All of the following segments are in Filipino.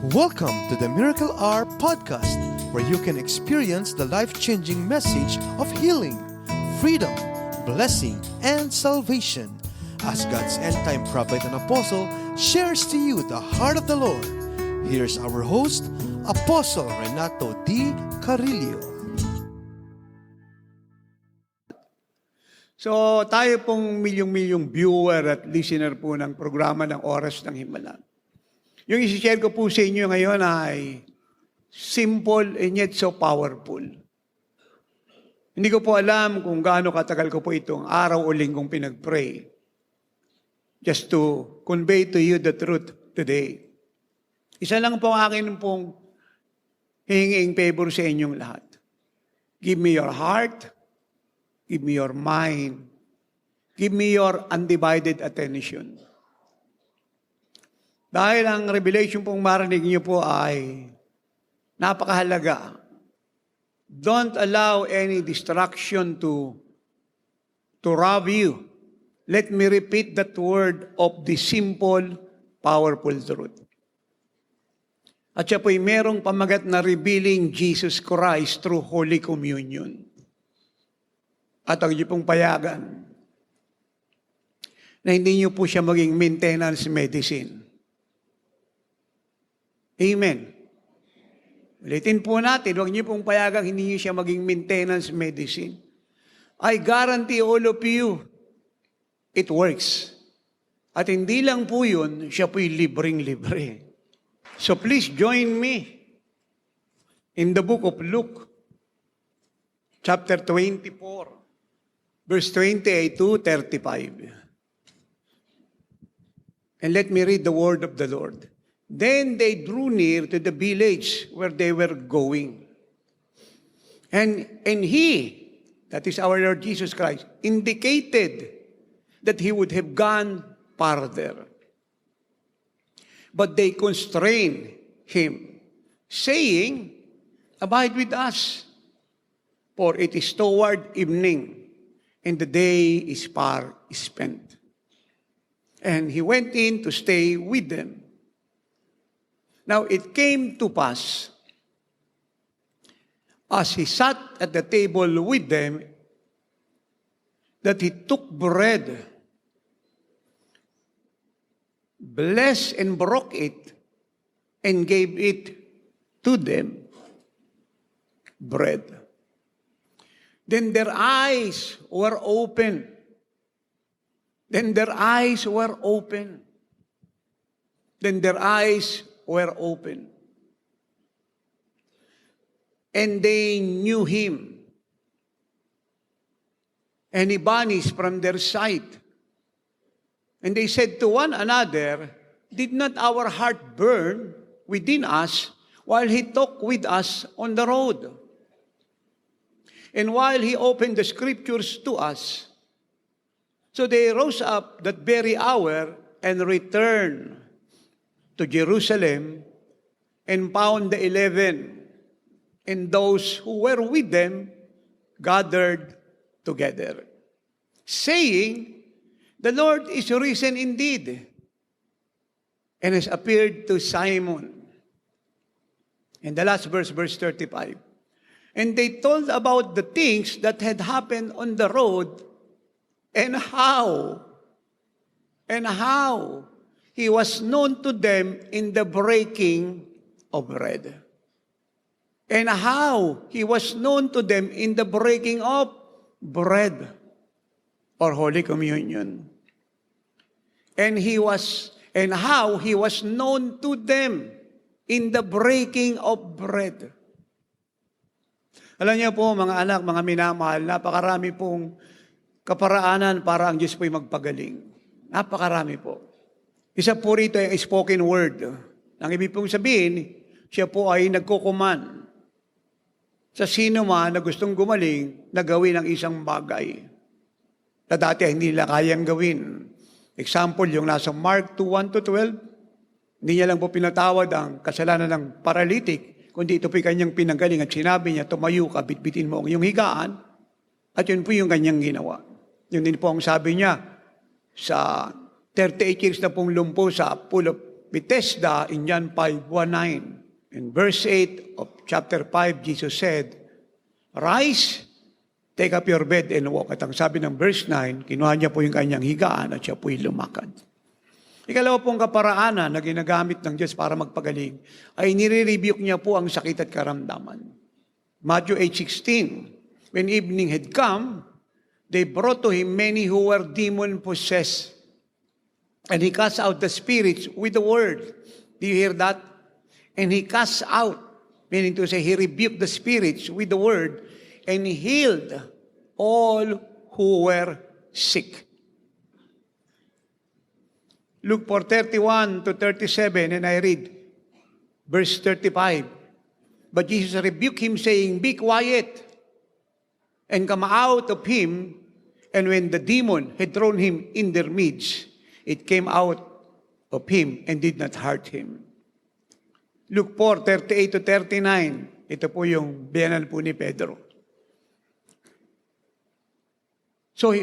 Welcome to the Miracle Hour podcast, where you can experience the life-changing message of healing, freedom, blessing, and salvation. As God's end-time prophet and apostle shares to you the heart of the Lord, here's our host, Apostle Renato D. Carillo. So tayo pong milyong-milyong viewer at listener po ng programa ng Oras ng Himala. Yung isi-share ko po sa inyo ngayon ay simple and yet so powerful. Hindi ko po alam kung gaano katagal ko po itong araw o linggong pinag-pray. Just to convey to you the truth today. Isa lang po ang akin pong hinging favor sa inyong lahat. Give me your heart. Give me your mind. Give me your undivided attention. Dahil ang revelation pong marinig niyo po ay napakahalaga. Don't allow any distraction to rob you. Let me repeat that word of the simple, powerful truth. At siya po'y merong pamagat na revealing Jesus Christ through Holy Communion. At ang niyo pong payagan na hindi niyo po siya maging maintenance medicine. Amen. Ulitin po natin, huwag niyo pong payagang hindi niyo siya maging maintenance medicine. I guarantee all of you, it works. At hindi lang po yun, siya po'y libreng-libre. So please join me in the book of Luke, chapter 24, verse 28 to 35. And let me read the word of the Lord. Then they drew near to the village where they were going. And he, that is our Lord Jesus Christ, indicated that he would have gone farther. But they constrained him, saying, "Abide with us, for it is toward evening, and the day is far spent." And he went in to stay with them. Now it came to pass, as he sat at the table with them, that he took bread, blessed and broke it, and gave it to them, bread. Then their eyes were open. Then their eyes were open. Then their eyes were open. And they knew him. And he vanished from their sight. And they said to one another, "Did not our heart burn within us while he talked with us on the road? And while he opened the scriptures to us?" So they rose up that very hour and returned to Jerusalem and found the 11 and those who were with them gathered together, saying, "The Lord is risen indeed and has appeared to Simon." And the last verse, verse 35. And they told about the things that had happened on the road and how he was known to them in the breaking of bread. And how he was known to them in the breaking of bread or Holy Communion. And how he was known to them in the breaking of bread. Alam niyo po, mga anak, mga minamahal, napakarami pong kaparaanan para ang Diyos po'y magpagaling. Napakarami po. Isa po rito ay spoken word. Ang ibig pong sabihin, siya po ay nagkukuman sa sino man na gustong gumaling na gawin ang isang bagay na dati hindi nila kayang gawin. Example, yung nasa Mark 2:1-12, hindi niya lang po pinatawad ang kasalanan ng paralytic, kundi ito po kanyang pinanggaling at sinabi niya, "Tumayo ka, bitbitin mo ang iyong higaan," at yun po yung kanyang ginawa. Yun din po ang sabi niya sa 38 years na pong lumpo sa pool of Bethesda in John 5:19. In verse 8 of chapter 5, Jesus said, "Rise, take up your bed and walk." At ang sabi ng verse 9, kinuha niya po yung kanyang higaan at siya po'y lumakad. Ikalawa pong kaparaanan na ginagamit ng Diyos para magpagaling ay nire-rebuke niya po ang sakit at karamdaman. Matthew 8:16, when evening had come, they brought to him many who were demon-possessed. And he cast out the spirits with the word. Do you hear that? And he cast out, meaning to say, he rebuked the spirits with the word and healed all who were sick. Luke 4:31-37, and I read verse 35. But Jesus rebuked him, saying, "Be quiet, and come out of him." And when the demon had thrown him in their midst, it came out of him and did not hurt him. Luke 4:38-39. Ito po yung biyanan po ni Pedro. So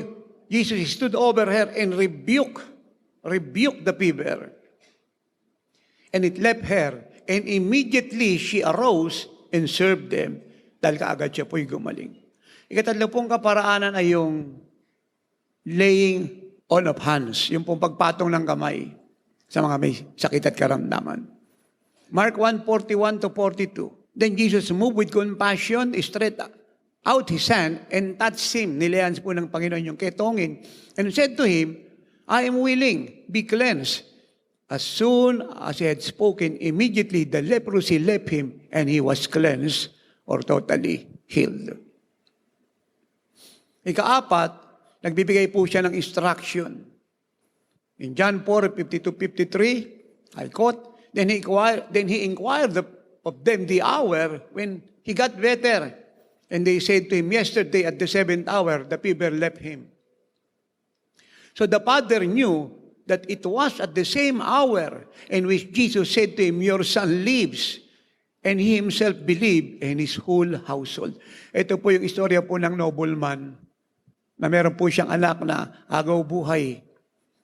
Jesus stood over her and rebuked the fever. And it left her, and immediately she arose and served them. Dahil kaagad siya po'y gumaling. Ikatatlo pong kaparaanan ay yung laying on of hands, yung pong pagpatong ng kamay sa mga may sakit at karamdaman. Mark 1:41-42. Then Jesus moved with compassion, stretched out his hand and touched him. Nilayan po ng Panginoon yung ketongin and said to him, "I am willing, be cleansed." As soon as he had spoken, immediately the leprosy left him and he was cleansed or totally healed. Ikaapat, nagbibigay po siya ng instruction. In John 4:52-53, I quote, Then he inquired of them the hour when he got better. And they said to him, "Yesterday at the 7th hour, the fever left him." So the father knew that it was at the same hour in which Jesus said to him, "Your son lives." And he himself believed, and his whole household. Ito po yung istorya po ng nobleman na meron po siyang anak na agaw buhay.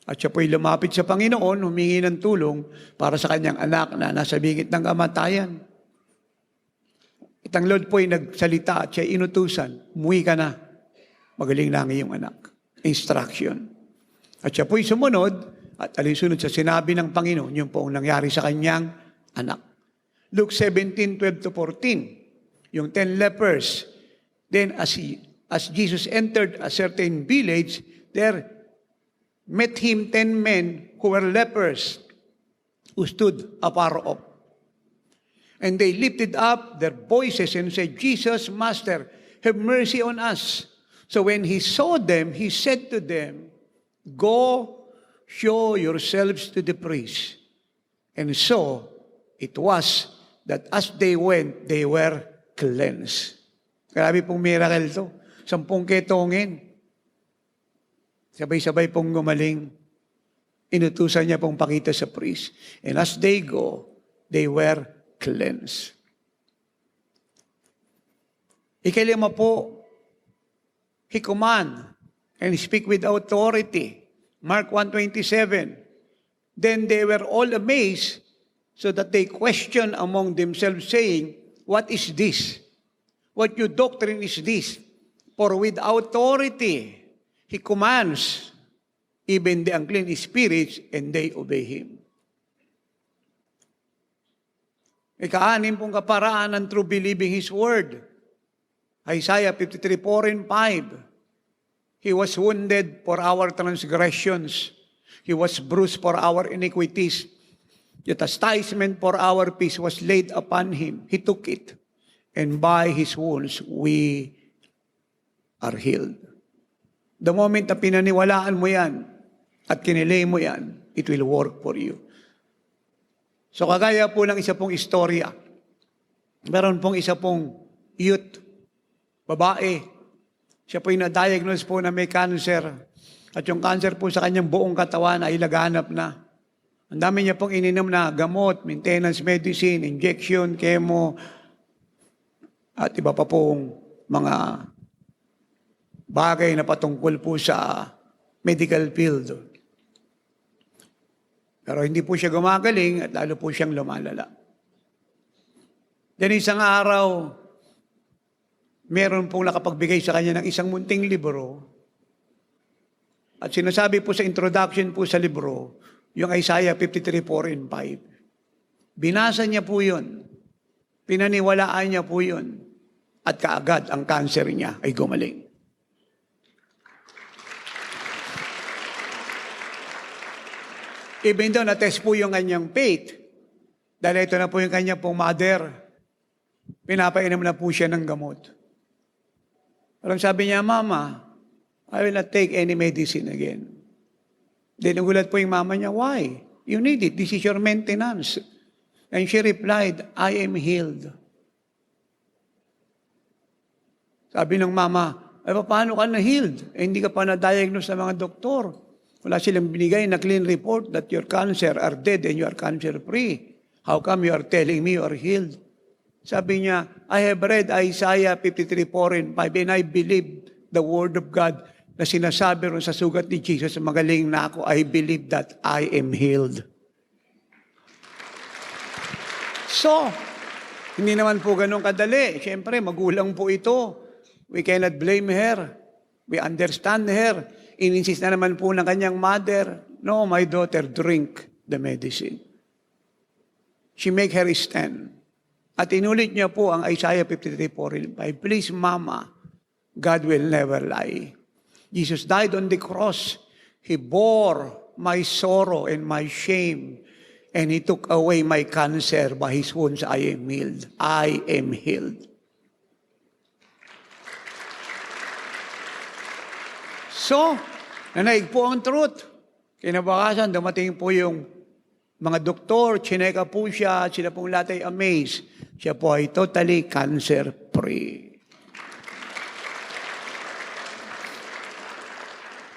At siya po'y lumapit sa Panginoon, humingi ng tulong para sa kanyang anak na nasa bingit ng kamatayan. At ang Lord po'y nagsalita at siya inutusan, "Umuwi ka na, magaling na ang iyong anak." Instruction. At siya po'y sumunod at alinsunod sa sinabi ng Panginoon, yung po ang nangyari sa kanyang anak. Luke 17:12-14, yung 10 lepers. Then as Jesus entered a certain village, there met him 10 men who were lepers, who stood afar off. And they lifted up their voices and said, "Jesus, Master, have mercy on us." So when he saw them, he said to them, "Go, show yourselves to the priest." And so it was that as they went, they were cleansed. Grabe pong miracle to. 10 ketongin. Sabay-sabay pong gumaling. Inutusan niya pong pakita sa priest. And as they go, they were cleansed. Ikalima po, he command and speak with authority. Mark 1:27. Then they were all amazed, so that they questioned among themselves, saying, "What is this? What new doctrine is this? For with authority he commands even the unclean spirits, and they obey him." Ika-anim pong kaparaan ng true believing his word. Isaiah 53:4-5. He was wounded for our transgressions. He was bruised for our iniquities. The chastisement for our peace was laid upon him. He took it. And by his wounds, we are healed. The moment na pinaniwalaan mo yan at kinilay mo yan, it will work for you. So kagaya po ng isa pong istorya, meron pong isa pong youth, babae. Siya po'y na-diagnose po na may cancer. At yung cancer po sa kanyang buong katawan ay laganap na. Ang dami niya pong ininom na gamot, maintenance medicine, injection, chemo, at iba pa pong mga bagay na patungkol po sa medical field. Pero hindi po siya gumagaling at lalo po siyang lumalala. Then isang araw, meron pong nakapagbigay sa kanya ng isang munting libro. At sinasabi po sa introduction po sa libro, yung Isaiah 53:4 and 5. Binasa niya po yun. Pinaniwalaan niya po yun. At kaagad ang cancer niya ay gumaling. Even though na-test po yung kanyang faith, dahil ito na po yung kanyang pong mother, pinapainom na po siya ng gamot. Parang sabi niya, Mama, I will not take any medicine again. Then nagulat po yung mama niya, why? You need it. This is your maintenance. And she replied, I am healed. Sabi ng mama, ay paano ka na-healed? Eh, hindi ka pa na-diagnose ng mga doktor. Wala silang binigay na clean report that your cancer are dead and you are cancer-free. How come you are telling me you are healed? Sabi niya, I have read Isaiah 53:4 and 5 and I believe the word of God na sinasabi ron sa sugat ni Jesus, magaling na ako, I believe that I am healed. So, hindi naman po ganun kadali. Siyempre, magulang po ito. We cannot blame her. We understand her. Ininsist na naman po ng kanyang mother, no, my daughter, drink the medicine. She make her stand. At inulit niya po ang Isaiah 53:4-5. Please, Mama, God will never lie. Jesus died on the cross. He bore my sorrow and my shame. And He took away my cancer. By His wounds, I am healed. I am healed. So, nanaig po ang truth. Kinabukasan, dumating po yung mga doktor, chineka po siya, sila pong lahat ay amazed. Siya po ay totally cancer-free.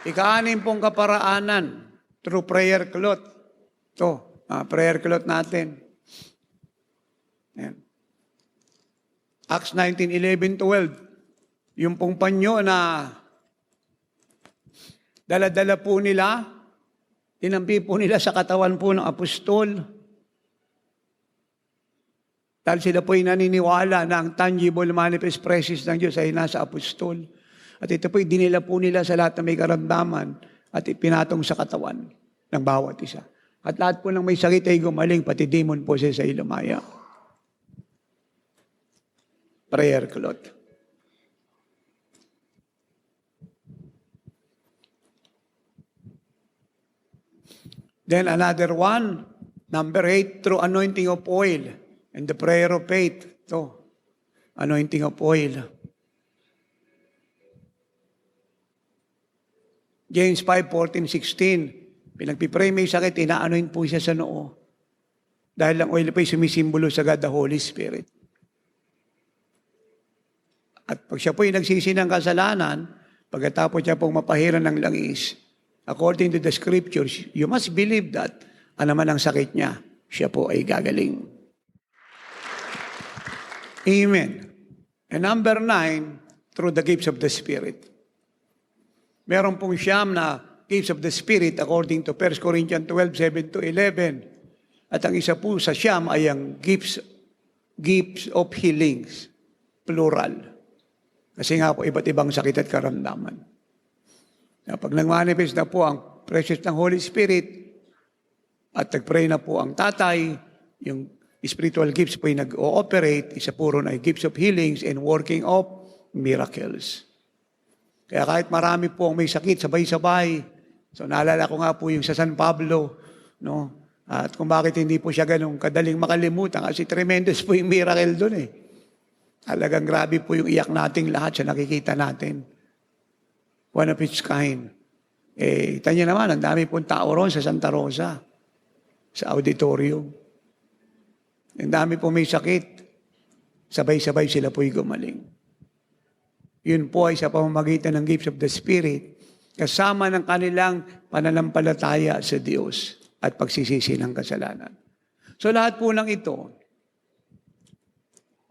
Ika-anim pong kaparaanan through prayer cloth. Ito, prayer cloth natin. Ayan. Acts 19:11-12. Yung pong panyo na dala-dala po nila, tinampi po nila sa katawan po ng apostol. Dahil sila po ay naniniwala na ang tangible manifest presence ng Diyos ay nasa apostol. At ito po ay dinila po nila sa lahat na may karamdaman at ipinatong sa katawan ng bawat isa. At lahat po ng may sakit ay gumaling, pati demon po siya sa ilumaya. Prayer cloth. Then another one, number 8, through anointing of oil and the prayer of faith. Ito, anointing of oil. James 5:14-16, pinagpipray may sakit, ina-anoint po siya sa noo. Dahil ang oil po ay sumisimbolo sa God, the Holy Spirit. At pag siya po ay nagsisi ng kasalanan, pagkatapos siya pong mapahiran ng langis, according to the scriptures, you must believe that ano man ang sakit niya, siya po ay gagaling. Amen. And number 9, through the gifts of the Spirit. Meron pong siyam na gifts of the Spirit according to 1 Corinthians 12:7-11. At ang isa po sa siyam ay ang gifts of healings, plural. Kasi nga po, iba't ibang sakit at karamdaman. Pag nag-manifest na po ang presence ng Holy Spirit at nag-pray na po ang tatay, yung spiritual gifts po ay nag-ooperate, isa puro na gifts of healings and working of miracles. Kaya kahit marami po ang may sakit, sabay-sabay. So naalala ko nga po yung sa San Pablo, no? At kung bakit hindi po siya ganun kadaling makalimutan, kasi tremendous po yung miracle doon eh. Talagang grabe po yung iyak nating lahat sa nakikita natin. One of its kind. Eh, tanya naman, ang dami pong tao ron sa Santa Rosa, sa auditorium. Ang dami po may sakit. Sabay-sabay sila po'y gumaling. Yun po ay sa pamamagitan ng gifts of the Spirit, kasama ng kanilang pananampalataya sa Diyos at pagsisisi ng kasalanan. So lahat po ng ito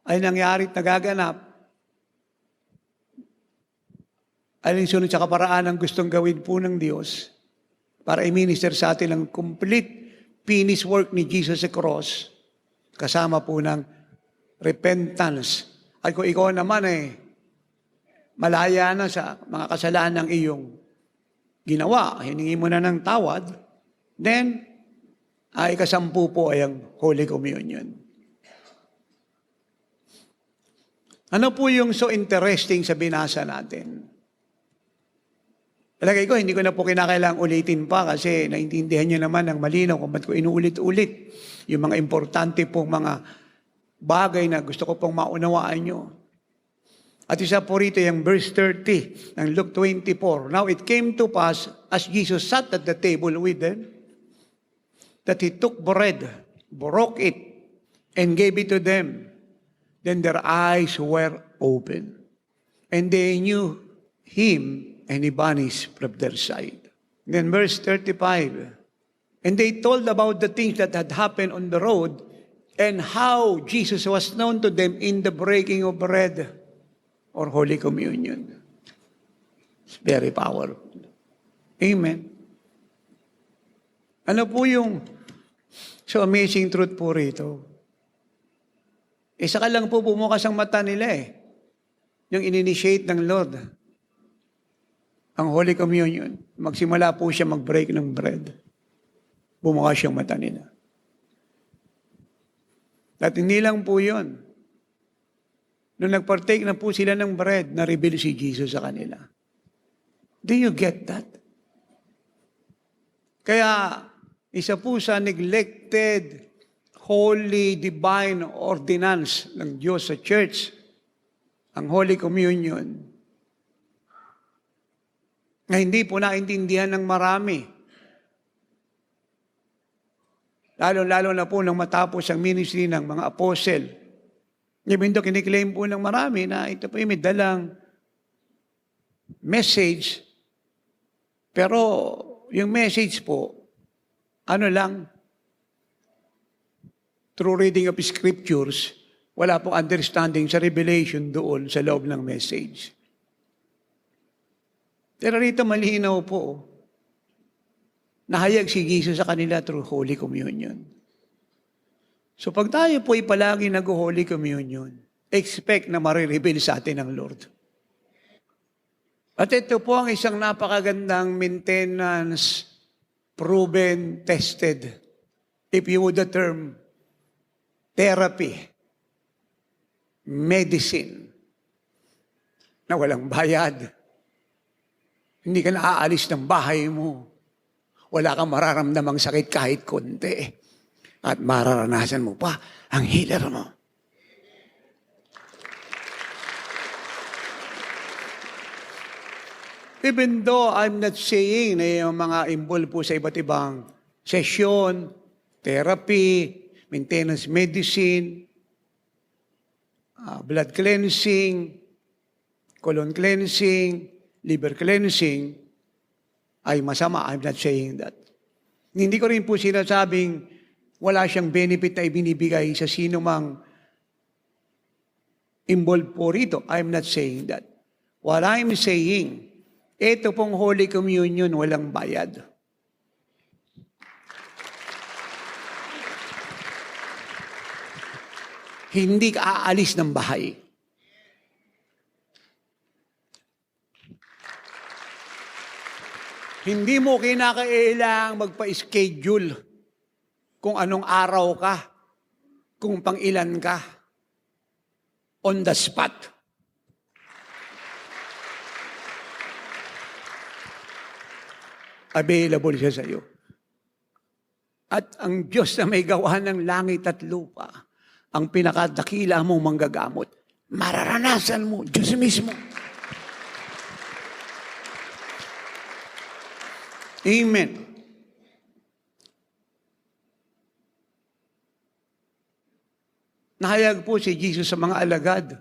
ay nangyari at nagaganap alinsunod sa kaparaan ng gustong gawin po ng Diyos para i-minister sa atin ang complete finished work ni Jesus sa cross, kasama po ng repentance. At kung ikaw naman malaya na sa mga kasalanan ng iyong ginawa, hiningi mo na ng tawad, then, ikasampu po ay ang Holy Communion. Ano po yung so interesting sa binasa natin? Palagay ko, hindi ko na po kinakailangang ulitin pa kasi naintindihan nyo naman ang malinaw kung ba't ko inuulit-ulit yung mga importante pong mga bagay na gusto ko pong maunawaan nyo. At isa po rito yung verse 30 ng Luke 24. Now it came to pass as Jesus sat at the table with them that he took bread, broke it, and gave it to them. Then their eyes were open, and they knew him, and he vanished from their sight. Then verse 35, and they told about the things that had happened on the road, and how Jesus was known to them in the breaking of bread, or Holy Communion. It's very powerful. Amen. Ano po yung so amazing truth po rito? Saka lang po bumukas ang mata nila yung in-initiate ng Lord. Ang Holy Communion. Magsimula po siya mag-break ng bread. Bumukas yung mata nila. At hindi lang po yun. Nung nag-partake na po sila ng bread, na-reveal si Jesus sa kanila. Do you get that? Kaya, isa po sa neglected, holy, divine ordinance ng Diyos sa church, ang Holy Communion, na hindi po naintindihan ng marami. Lalo-lalo na po nang matapos ang ministry ng mga apostle. Even though kiniklaim po ng marami na ito po yung may dalang message, pero yung message po, ano lang, through reading of scriptures, wala pong understanding sa revelation doon sa loob ng message. Pero rito malinaw po, nahayag si Jesus sa kanila through Holy Communion. So pag tayo po ay palagi nag-Holy Communion, expect na marireveal sa atin ng Lord. At ito po ang isang napakagandang maintenance, proven, tested, if you would the term, therapy, medicine, na walang bayad. Hindi ka naaalis ng bahay mo. Wala kang mararamdamang sakit kahit konti. At mararanasan mo pa ang healer mo. Even though I'm not saying na yung mga involved po sa iba't ibang session, therapy, maintenance medicine, blood cleansing, colon cleansing, liver cleansing, ay masama. I'm not saying that. Hindi ko rin po sinasabing wala siyang benefit na ibinibigay sa sino mang involved po rito. I'm not saying that. What I'm saying, ito pong Holy Communion, walang bayad. Hindi ka aalis ng bahay. Hindi mo kinakailangang magpa-schedule kung anong araw ka, kung pang-ilan ka, on the spot. Available siya sa iyo. At ang Diyos na may gawa ng langit at lupa, ang pinakadakila mong manggagamot, mararanasan mo, Diyos mismo. Amen. Nahayag po si Jesus sa mga alagad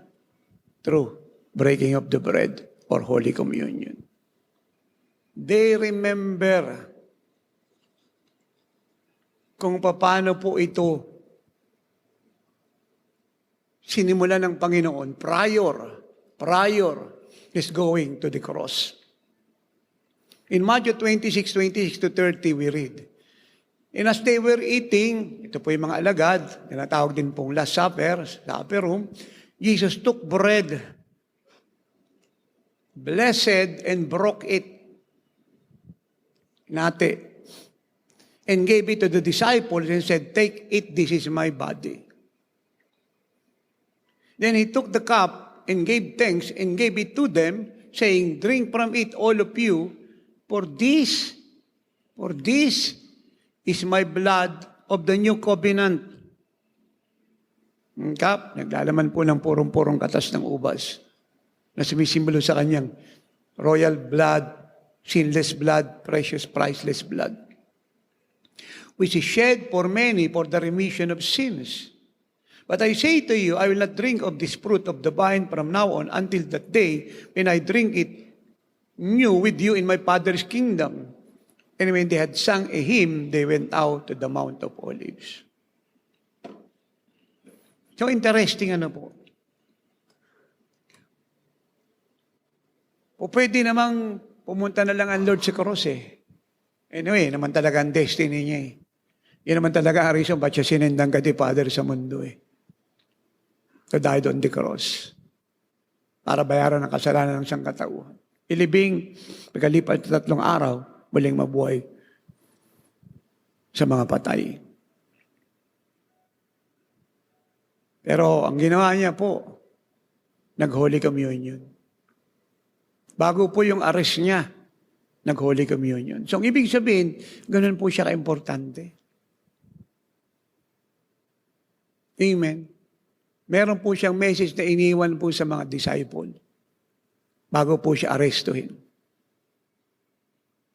through breaking of the bread or Holy Communion. They remember kung paano po ito sinimula ng Panginoon prior is going to the cross. In Matthew 26:26-30, we read, And as they were eating, ito po yung mga alagad, tinatawag din pong Last Supper, sa upper room, Jesus took bread, blessed and broke it, nate, and gave it to the disciples and said, "Take it, this is my body." Then he took the cup and gave thanks and gave it to them, saying, "Drink from it, all of you, for this is my blood of the new covenant." Ang cup, naglalaman po ng purong-purong katas ng ubas na sumisimbolo sa kanyang royal blood, sinless blood, precious, priceless blood, which is shed for many for the remission of sins. But I say to you, I will not drink of this fruit of the vine from now on until that day when I drink it new with you in my Father's kingdom. And when they had sung a hymn, they went out to the Mount of Olives. So interesting po. O pwede namang pumunta na lang ang Lord sa cross eh. Anyway, naman talaga ang destiny niya eh. Yan naman talaga ang reason ba't siya sinendang ka di Father sa mundo eh. To die on the cross. Para bayaran ang kasalanan ng sangkatauhan. Ilibing, pagkalipat sa 3 araw, muling mabuhay sa mga patay. Pero ang ginawa niya po, nag-Holy Communion. Bago po yung arrest niya, nag-Holy Communion. So, ang ibig sabihin, ganun po siya ka-importante. Amen. Meron po siyang message na iniwan po sa mga disciple bago po siya arrestuhin.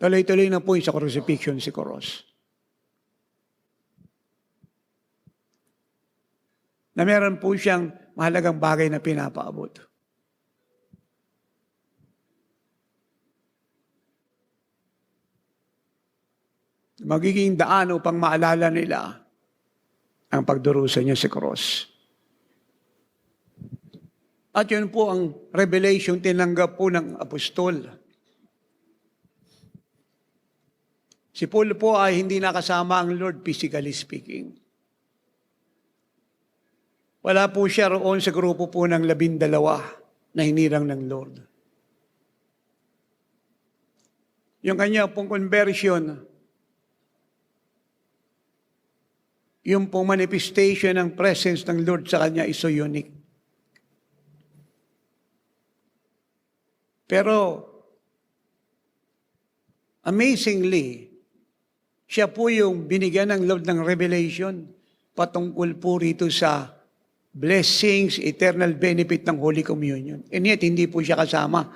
Tuloy-tuloy na po yung sa crucifixion si Cross. Na meron po siyang mahalagang bagay na pinapaabot. Magiging daan upang maalala nila ang pagdurusa niya sa cross. At yun po ang revelation tinanggap po ng apostol. Si Paul po ay hindi nakasama ang Lord physically speaking. Wala po siya roon sa grupo po ng 12 na hinirang ng Lord. Yung kanya pong conversion, yung pong manifestation ng presence ng Lord sa kanya is so unique. Pero, amazingly, siya po yung binigyan ng Lord ng revelation patungkol po rito sa blessings, eternal benefit ng Holy Communion. And yet, hindi po siya kasama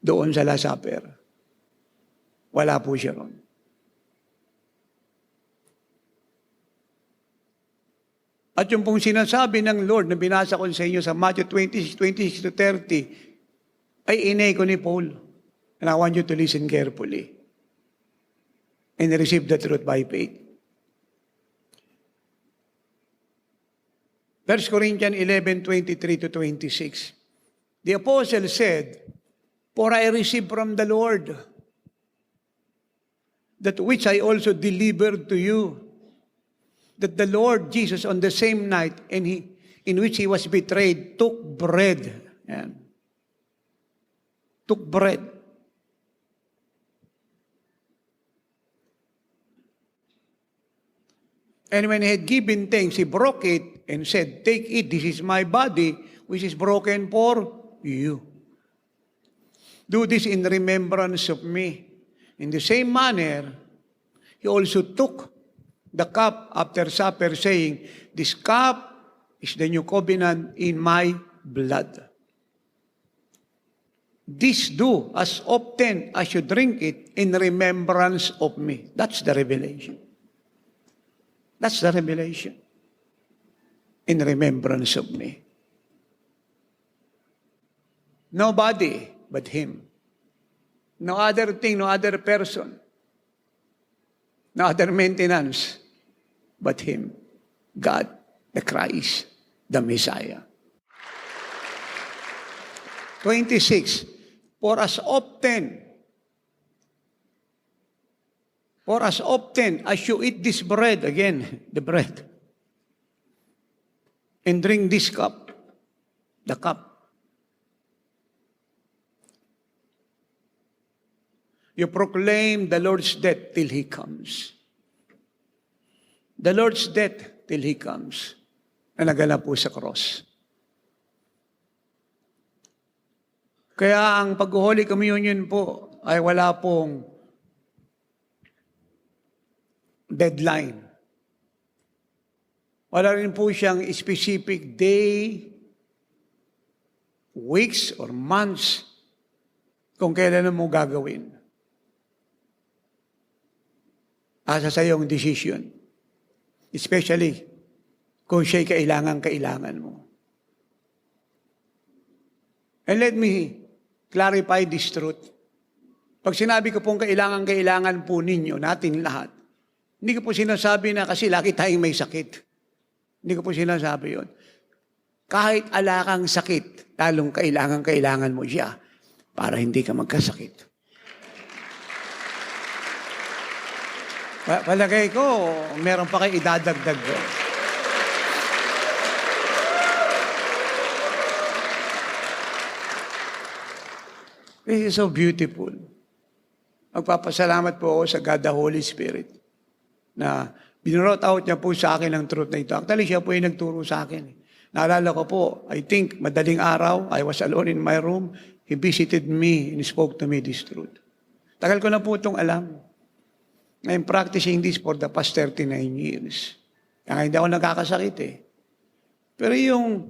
doon sa Last Supper. Wala po siya ron. At yung pong sinasabi ng Lord na binasa ko sa inyo sa Matthew 26-30, ay ineko ni Paul. And I want you to listen carefully and receive the truth by faith. 1 Corinthians 11:23-26. The apostle said, "For I received from the Lord that which I also delivered to you, that the Lord Jesus on the same night in which he was betrayed took bread." Yan. Took bread. And when he had given thanks, he broke it and said, "Take it, this is my body, which is broken for you. Do this in remembrance of me." In the same manner, he also took the cup after supper, saying, "This cup is the new covenant in my blood. This do as often as you drink it in remembrance of me." That's the revelation. That's the revelation. In remembrance of me. Nobody but him. No other thing, no other person. No other maintenance but him. God, the Christ, the Messiah. 26. For For as often as you eat this bread, again, the bread, and drink this cup, the cup, you proclaim the Lord's death till He comes. The Lord's death till He comes. Na naganap po sa cross. Kaya ang pag-Holy Communion po ay wala pong deadline. Wala rin po siyang specific day, weeks, or months kung kailan mo gagawin. Asa sa iyong decision. Especially kung siya'y kailangan mo. And let me clarify this truth. Pag sinabi ko pong kailangan po ninyo, natin lahat, hindi ko po sinasabi na kasi lagi tayong may sakit. Hindi ko po sinasabi yun. Kahit ala kang sakit, talong kailangan mo siya para hindi ka magkasakit. Palagay ko, meron pa kayo idadagdag ko. This is so beautiful. Magpapasalamat po ako sa God the Holy Spirit na binurot out niya po sa akin ang truth na ito. Actually, siya po yung nagturo sa akin. Naalala ko po, I think, madaling araw, I was alone in my room, He visited me and spoke to me this truth. Tagal ko na po itong alam. I'm practicing this for the past 39 years. Kaya hindi ako nakakasakit eh. Pero yung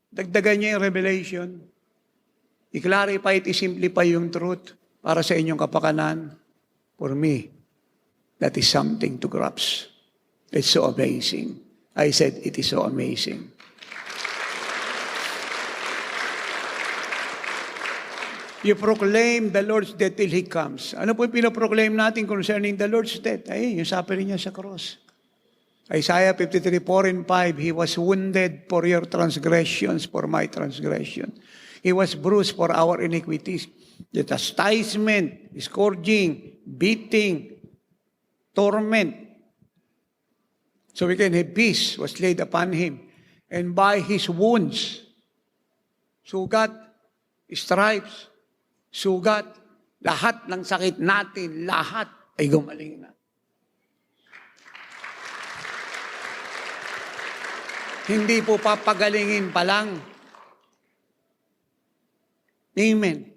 dagdagan niya yung revelation, i-clarify at i-simplify yung truth para sa inyong kapakanan, for me, that is something to grasp. It's so amazing. I said, it is so amazing. You proclaim the Lord's death till He comes. Ano po yung pinoproclaim natin concerning the Lord's death? Ay, yung suffering niya sa cross. Isaiah 53:4 and 5, He was wounded for your transgressions, for my transgression. He was bruised for our iniquities. The chastisement, scourging, beating, torment, so we can have peace, was laid upon Him. And by His wounds, sugat, stripes, sugat, lahat ng sakit natin, lahat ay gumaling na. Hindi po papagalingin pa lang. Amen.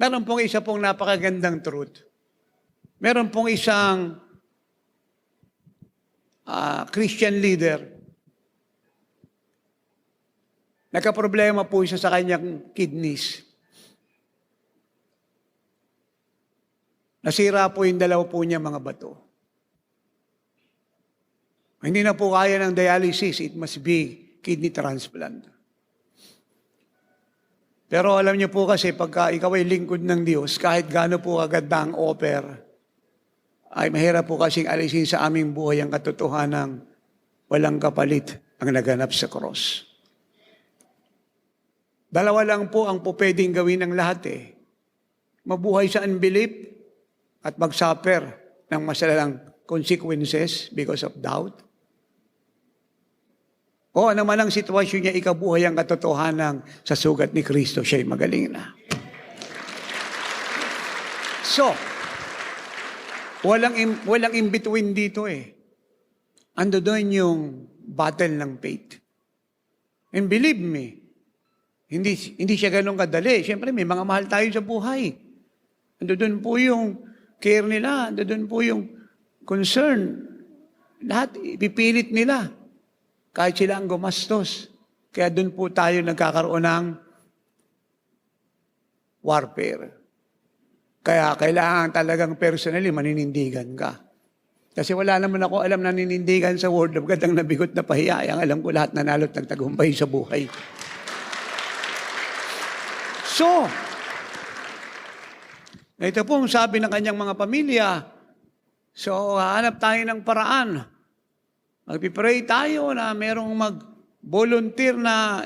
Meron pong isa pong napakagandang truth. Meron pong isang Christian leader. Nagka-problema po siya sa kanyang kidneys. Nasira po yung dalawa po niya mga bato. Hindi na po kaya ng dialysis. It must be kidney transplant. Pero alam niyo po kasi pagka ikaw ay lingkod ng Diyos, kahit gaano po kaganda ang offer, ay mahirap po kasing alisin sa aming buhay ang katotohanang walang kapalit ang naganap sa cross. Dalawa lang po ang po pwedeng gawin ng lahat eh. Mabuhay sa unbelief at mag-suffer ng masalalang consequences because of doubt. O ano man ang sitwasyon niya, ikabuhay ang katotohanan sa sugat ni Kristo, siya'y magaling na. So, walang in-between dito eh. Ando doon yung battle ng faith. And believe me, hindi siya ganun kadali. Siyempre, may mga mahal tayo sa buhay. Ando doon po yung care nila, ando doon po yung concern. Lahat, ipipilit nila. Kahit sila ang gumastos. Kaya doon po tayo nagkakaroon ng warfare. Kaya kailangan talagang personally maninindigan ka. Kasi wala naman ako alam na ninindigan sa Word of God ang nabigot na pahiya. Ang alam ko lahat nanalo at nagtagumpay sa buhay. So, ito po ang sabi ng kanyang mga pamilya. So, hanap tayo ng paraan. Magpipray tayo na merong mag-volunteer na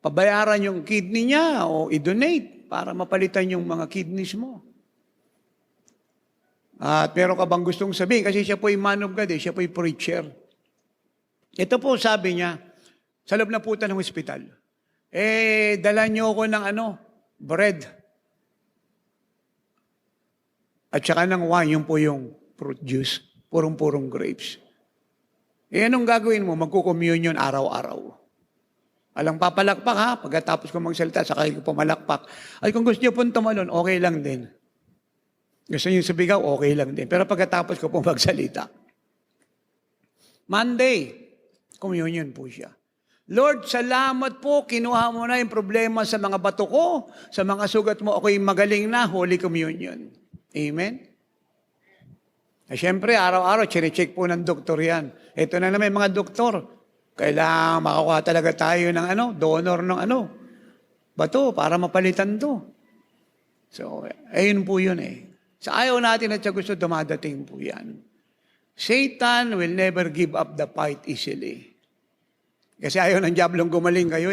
pabayaran yung kidney niya o i-donate para mapalitan yung mga kidneys mo. At meron ka bang gustong sabihin? Kasi siya po man of God, siya po preacher. Ito po sabi niya, sa loob na po ng hospital, dala niyo ako ng bread. At saka ng wine, yung po yung fruit juice, purong-purong grapes. Anong gagawin mo? Magko-communion araw-araw. Alang papalakpak ha, pagkatapos ko magsalita, saka ko pumalakpak. Ay kung gusto niyo pong tumalon, okay lang din. Gusto niyo sumigaw, okay lang din. Pero pagkatapos ko pong magsalita. Monday, communion po siya. Lord, salamat po, kinuha mo na yung problema sa mga bato ko, sa mga sugat mo, ako'y magaling na, Holy Communion. Amen? Siyempre, araw-araw, chine-check po ng doktor yan. Ito na naman mga doktor. Kailangan makakuha talaga tayo ng donor ng bato para mapalitan to. So, ayun po yun Sa ayaw natin at sa gusto dumadating po yan. Satan will never give up the fight easily. Kasi ayaw ng diablong gumaling kayo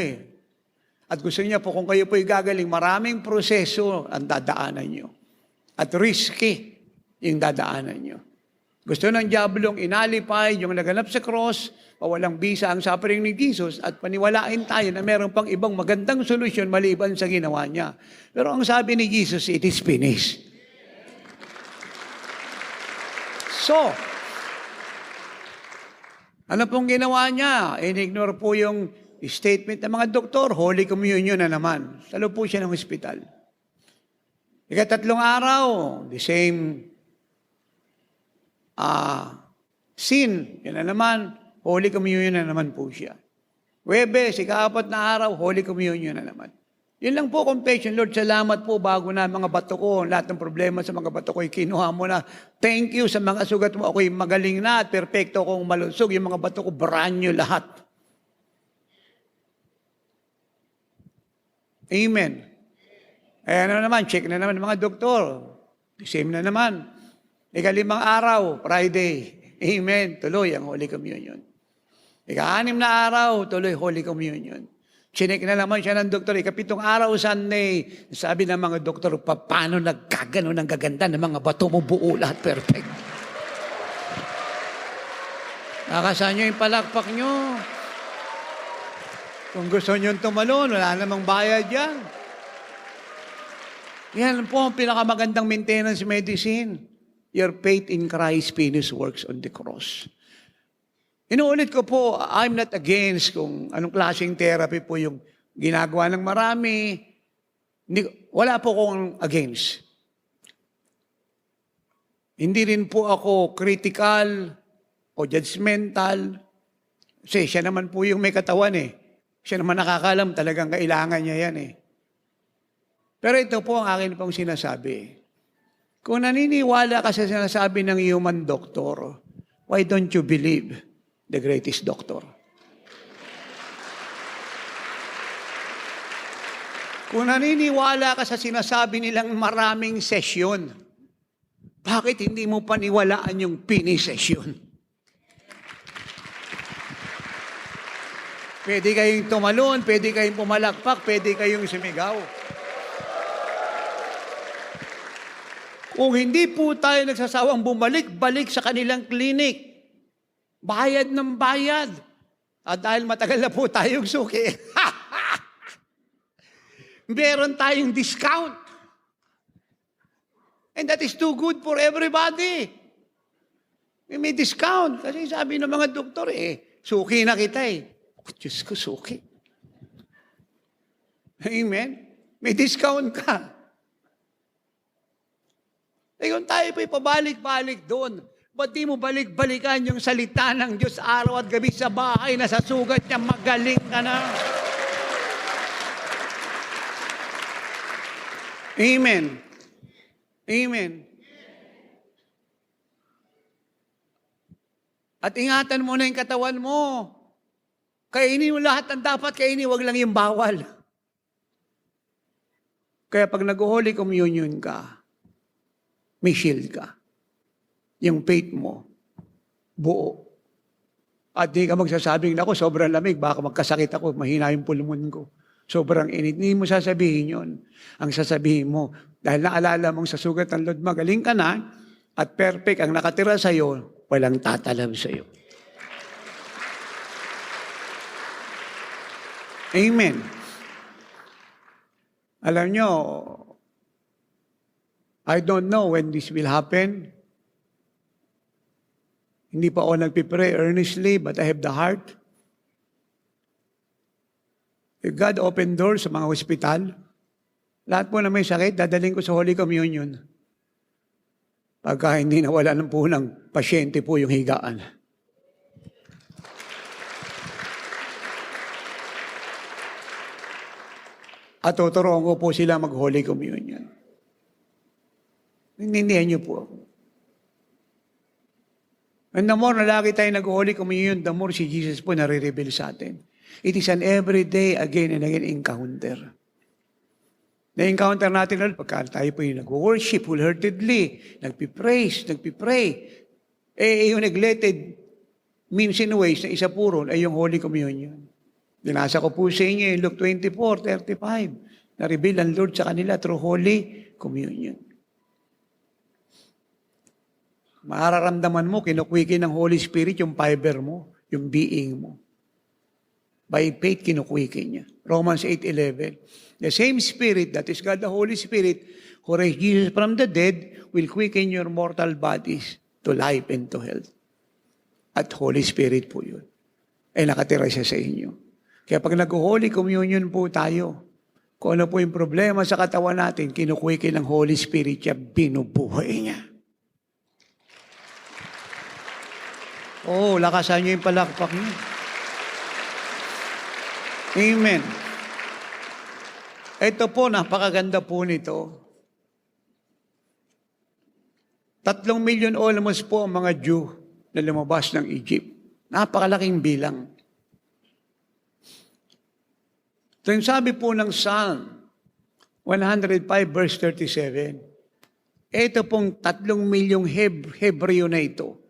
At gusto niya po kung kayo po'y gagaling, maraming proseso ang dadaanan nyo. At risky yung dadaanan nyo. Gusto ng diablong inalipay yung naganap sa cross, pawalang bisa ang suffering ni Jesus at paniwalain tayo na meron pang ibang magandang solusyon maliban sa ginawa niya. Pero ang sabi ni Jesus, it is finished. So, ano pong ginawa niya? Ignore po yung statement ng mga doktor, Holy Communion na naman. Salo po siya ng hospital. Ikatatlong araw, the same sin, yun na naman, Holy Communion na naman po siya. Huwebes, ika-4 na araw, Holy Communion na naman. Yun lang po, confession, Lord, salamat po bago na mga bato ko, lahat ng problema sa mga bato ko, kinuha mo na. Thank you sa mga sugat mo, ako'y magaling na at perfecto kong malusog. Yung mga bato ko, brand new lahat. Amen. Naman, check na naman mga doktor. The same na naman. Ika-5 araw, Friday. Amen. Tuloy ang Holy Communion. Ika-6 na araw, tuloy Holy Communion. Chinek na naman siya ng doktor. Ika-7 araw, Sunday. Sabi ng mga doktor, paano nagkagano ng gaganda ng mga bato mo, buo lahat, perfect. Nakasan nyo yung palakpak nyo. Kung gusto nyo tumalon, wala namang bayad yan. Yan po ang pinakamagandang maintenance medicine. Your faith in Christ finished works on the cross. Inuulit ko po, I'm not against kung anong klaseng therapy po yung ginagawa ng marami. Wala po akong against. Hindi rin po ako critical o judgmental. Kasi siya naman po yung may katawan Siya naman nakakalam, talagang kailangan niya yan Pero ito po ang akin pong sinasabi. Kung naniniwala ka sa sinasabi ng human doctor, why don't you believe the greatest doctor? Kung naniniwala ka sa sinasabi nilang maraming session, bakit hindi mo paniwalaan yung finish session? Pwede kayong tumalon, pwede kayong pumalakpak, pwede kayong sumigaw. Kung hindi po tayo nagsasawang bumalik-balik sa kanilang klinik, bayad ng bayad. At dahil matagal na po tayong suki, meron tayong discount. And that is too good for everybody. May discount. Kasi sabi ng mga doktor, suki na kita Oh, Diyos ko, suki. Amen? May discount ka. Kung tayo po'y pabalik-balik doon, ba't di mo balik-balikan yung salita ng Diyos araw at gabi sa bahay na sa sugat niya magaling ka na? Amen. Amen. At ingatan mo na yung katawan mo. Kainin mo lahat ang dapat kainin, wag lang yung bawal. Kaya pag nag-Holy Communion ka, may shield ka. Yung faith mo, buo. At di ka magsasabing, ako, sobrang lamig, baka magkasakit ako, mahina yung pulmon ko. Sobrang init. Hindi mo sasabihin yun. Ang sasabihin mo, dahil naalala mong sa sugat ng Lord, magaling ka na, at perfect ang nakatira sa iyo, walang tatalam sa iyo. Amen. Alam nyo, I don't know when this will happen. Hindi pa ako nagpipray earnestly, but I have the heart. If God open doors sa mga hospital, lahat po na may sakit, dadaling ko sa Holy Communion. Pagka hindi nawala ng po ng pasyente po yung higaan. At tuturuan ko po sila mag-Holy Communion. Naintindihan niyo po ako. And the more na lagi tayo nag-Holy Communion, the more si Jesus po nare-reveal sa atin. It is an everyday, again and again, encounter. Na-encounter natin ulit pagka tayo po yung nag-worship wholeheartedly, nagpipraise, nagpipray. Yung neglected means and ways na isa po ron ay yung Holy Communion. Binasa ko po sa inyo yung Luke 24:35. Na-reveal ang Lord sa kanila through Holy Communion. Mararamdaman mo, kinukwikin ng Holy Spirit yung fiber mo, yung being mo. By faith, kinukwikin niya. Romans 8:11. The same Spirit, that is God the Holy Spirit, who raised Jesus from the dead, will quicken your mortal bodies to life and to health. At Holy Spirit po yun. Ay nakatira siya sa inyo. Kaya pag nag-Holy Communion po tayo, kung ano po yung problema sa katawan natin, kinukwikin ng Holy Spirit siya, binubuhay niya. Oh, lakasan niyo yung palakpak niyo. Amen. Ito po, napakaganda po nito. 3 million almost po ang mga Jew na lumabas ng Egypt. Napakalaking bilang. So yung sabi po ng Psalm 105 verse 37, ito pong 3 milyong Hebreo na ito,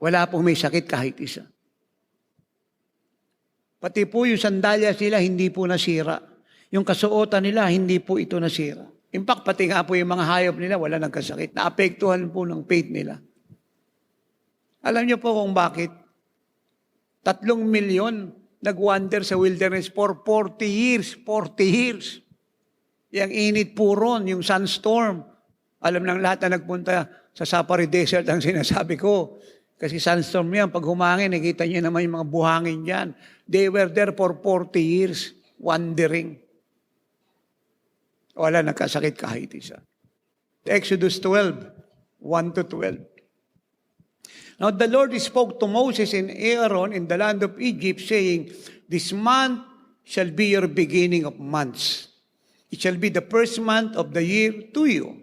wala pong may sakit kahit isa. Pati po yung sandalyas nila, hindi po nasira. Yung kasuotan nila, hindi po ito nasira. In fact, pati nga po yung mga hayop nila, wala nagkasakit. Naapektuhan po ng faith nila. Alam niyo po kung bakit? 3 milyon nag-wander sa wilderness for 40 years. 40 years. Yung init po ron, yung sunstorm. Alam ng lahat na nagpunta sa Safari Desert ang sinasabi ko. Kasi sunstorm yan, pag humangin, nakita niyo naman yung mga buhangin dyan. They were there for 40 years, wandering. Wala nagkasakit kahit isa. Exodus 12:1-12. Now the Lord spoke to Moses and Aaron in the land of Egypt, saying, "This month shall be your beginning of months. It shall be the first month of the year to you.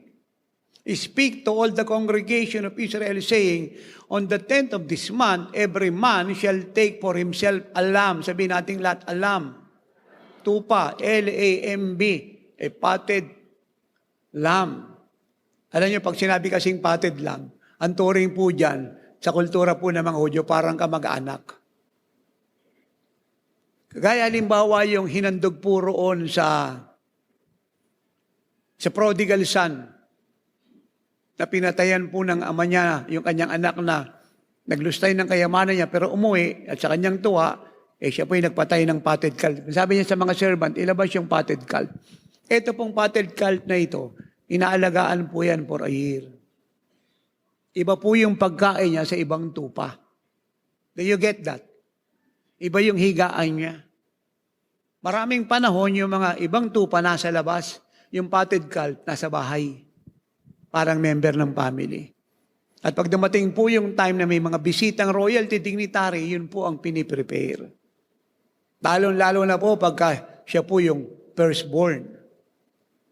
Speak to all the congregation of Israel, saying, on the 10th of this month, every man shall take for himself a lamb." Sabihin natin lahat, a lamb. Tupa, L-A-M-B, a potted lamb. Alam niyo, pag sinabi kasing potted lamb, ang turing po dyan, sa kultura po ng mga Hudyo, parang kamag-anak. Kagaya halimbawa yung hinandog po roon sa prodigal son, na pinatayan po ng ama niya, yung kanyang anak na naglustay ng kayamanan niya, pero umuwi at sa kanyang tuwa, siya po yung nagpatay ng potted calf. Sabi niya sa mga servant, ilabas yung potted calf. Ito pong potted calf na ito, inaalagaan po yan for a year. Iba po yung pagkain niya sa ibang tupa. Do you get that? Iba yung higaan niya. Maraming panahon yung mga ibang tupa nasa labas, yung potted calf nasa bahay. Parang member ng family. At pag dumating po yung time na may mga bisitang royalty dignitary, yun po ang piniprepare. Lalo na po pagka siya po yung firstborn.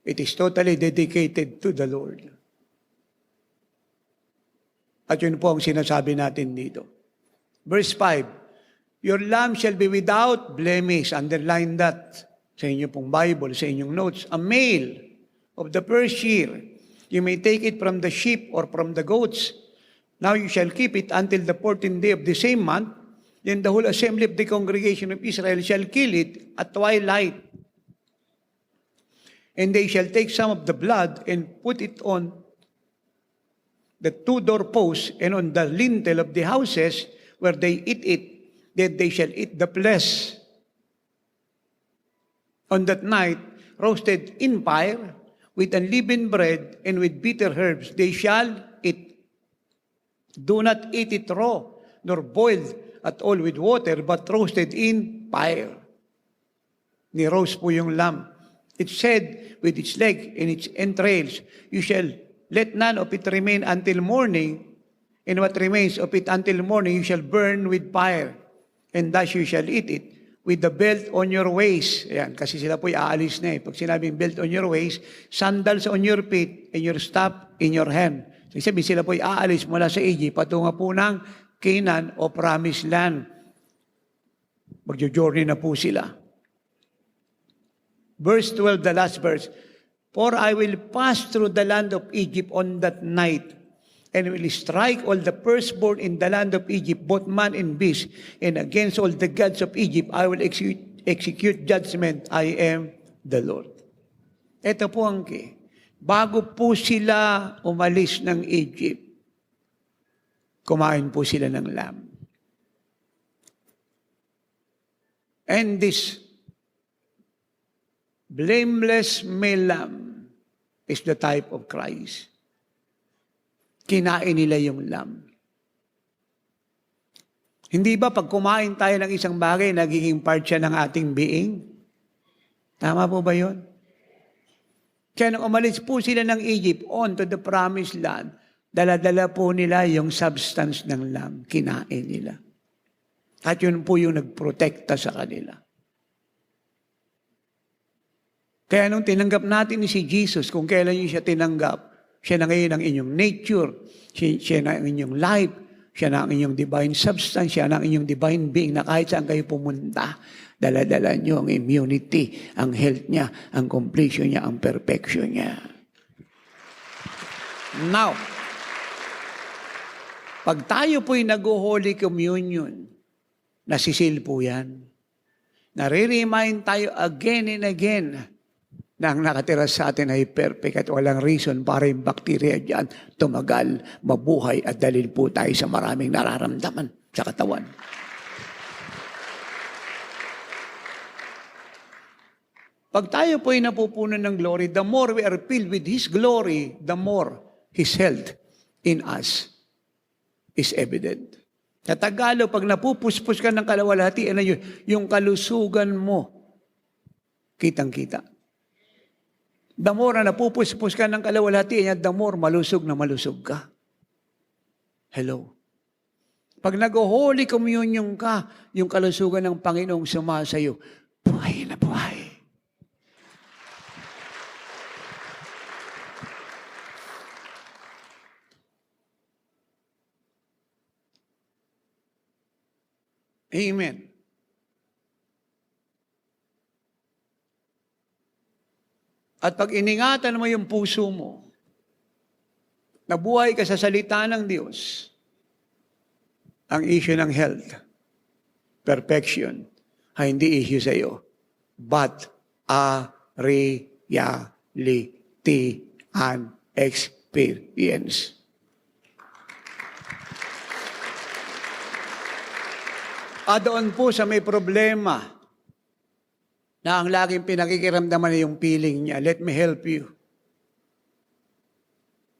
It is totally dedicated to the Lord. At yun po ang sinasabi natin dito. Verse 5, your lamb shall be without blemish. Underline that sa inyo pong Bible, sa inyong notes. A male of the first year. You may take it from the sheep or from the goats. Now you shall keep it until the 14th day of the same month. Then the whole assembly of the congregation of Israel shall kill it at twilight. And they shall take some of the blood and put it on the two doorposts and on the lintel of the houses where they eat it, that they shall eat the flesh. On that night, roasted in fire, with unleavened bread and with bitter herbs, they shall eat. Do not eat it raw, nor boiled at all with water, but roasted in fire. Ni-roast po yung lamb. It said, with its leg and its entrails, you shall let none of it remain until morning, and what remains of it until morning you shall burn with fire, and thus you shall eat it, with the belt on your waist. Ayan, kasi sila po'y aalis na eh. Pag sinabing belt on your waist, sandals on your feet, and your staff in your hand. So, sabi sila po'y aalis mula sa Egypt, patunga po ng Canaan o Promised Land. Magjo-journey na po sila. Verse 12, the last verse. For I will pass through the land of Egypt on that night, and will strike all the firstborn in the land of Egypt, both man and beast, and against all the gods of Egypt I will execute judgment. I am the Lord. Ito po ang key. Bago po sila umalis ng Egypt, kumain po sila ng lamb. And this blameless male lamb is the type of Christ. Kinain nila yung lamb. Hindi ba pag kumain tayo ng isang bagay, nagiging part siya ng ating being? Tama po ba yun? Kaya nung umalis po sila ng Egypt on to the Promised Land, dala-dala po nila yung substance ng lamb. Kinain nila. At yun po yung nagprotekta sa kanila. Kaya nung tinanggap natin si Jesus, kung kailan niyo siya tinanggap, siya na ngayon ang inyong nature, siya na ang inyong life, siya na ang inyong divine substance, siya na ang inyong divine being na kahit saan kayo pumunta, dala-dala niyo ang immunity, ang health niya, ang completion niya, ang perfection niya. Now, pag tayo po'y nag-Holy Communion, nasisil po yan. Nare-remind tayo again and again na ang nakatira sa atin ay perfect at walang reason para yung bacteria dyan tumagal, mabuhay at dalil po tayo sa maraming nararamdaman sa katawan. Pag tayo po ay napupunan ng glory, the more we are filled with His glory, the more His health in us is evident. Sa Tagalog, pag napupuspos ka ng kalawalhati, ano yun? Yung kalusugan mo, kitang-kita. The more na napupuspos ka ng kalawalhati, the more malusog na malusog ka. Hello. Pag nag-Holy Communion ka, yung kalusugan ng Panginoong sumasayo, buhay na buhay. Amen. At pag iningatan mo yung puso mo, nabuhay ka sa salita ng Diyos, ang issue ng health, perfection, ay hindi issue sa iyo, but a reality and experience. At doon po sa may problema, na ang laging pinakikiramdaman na yung feeling niya, let me help you.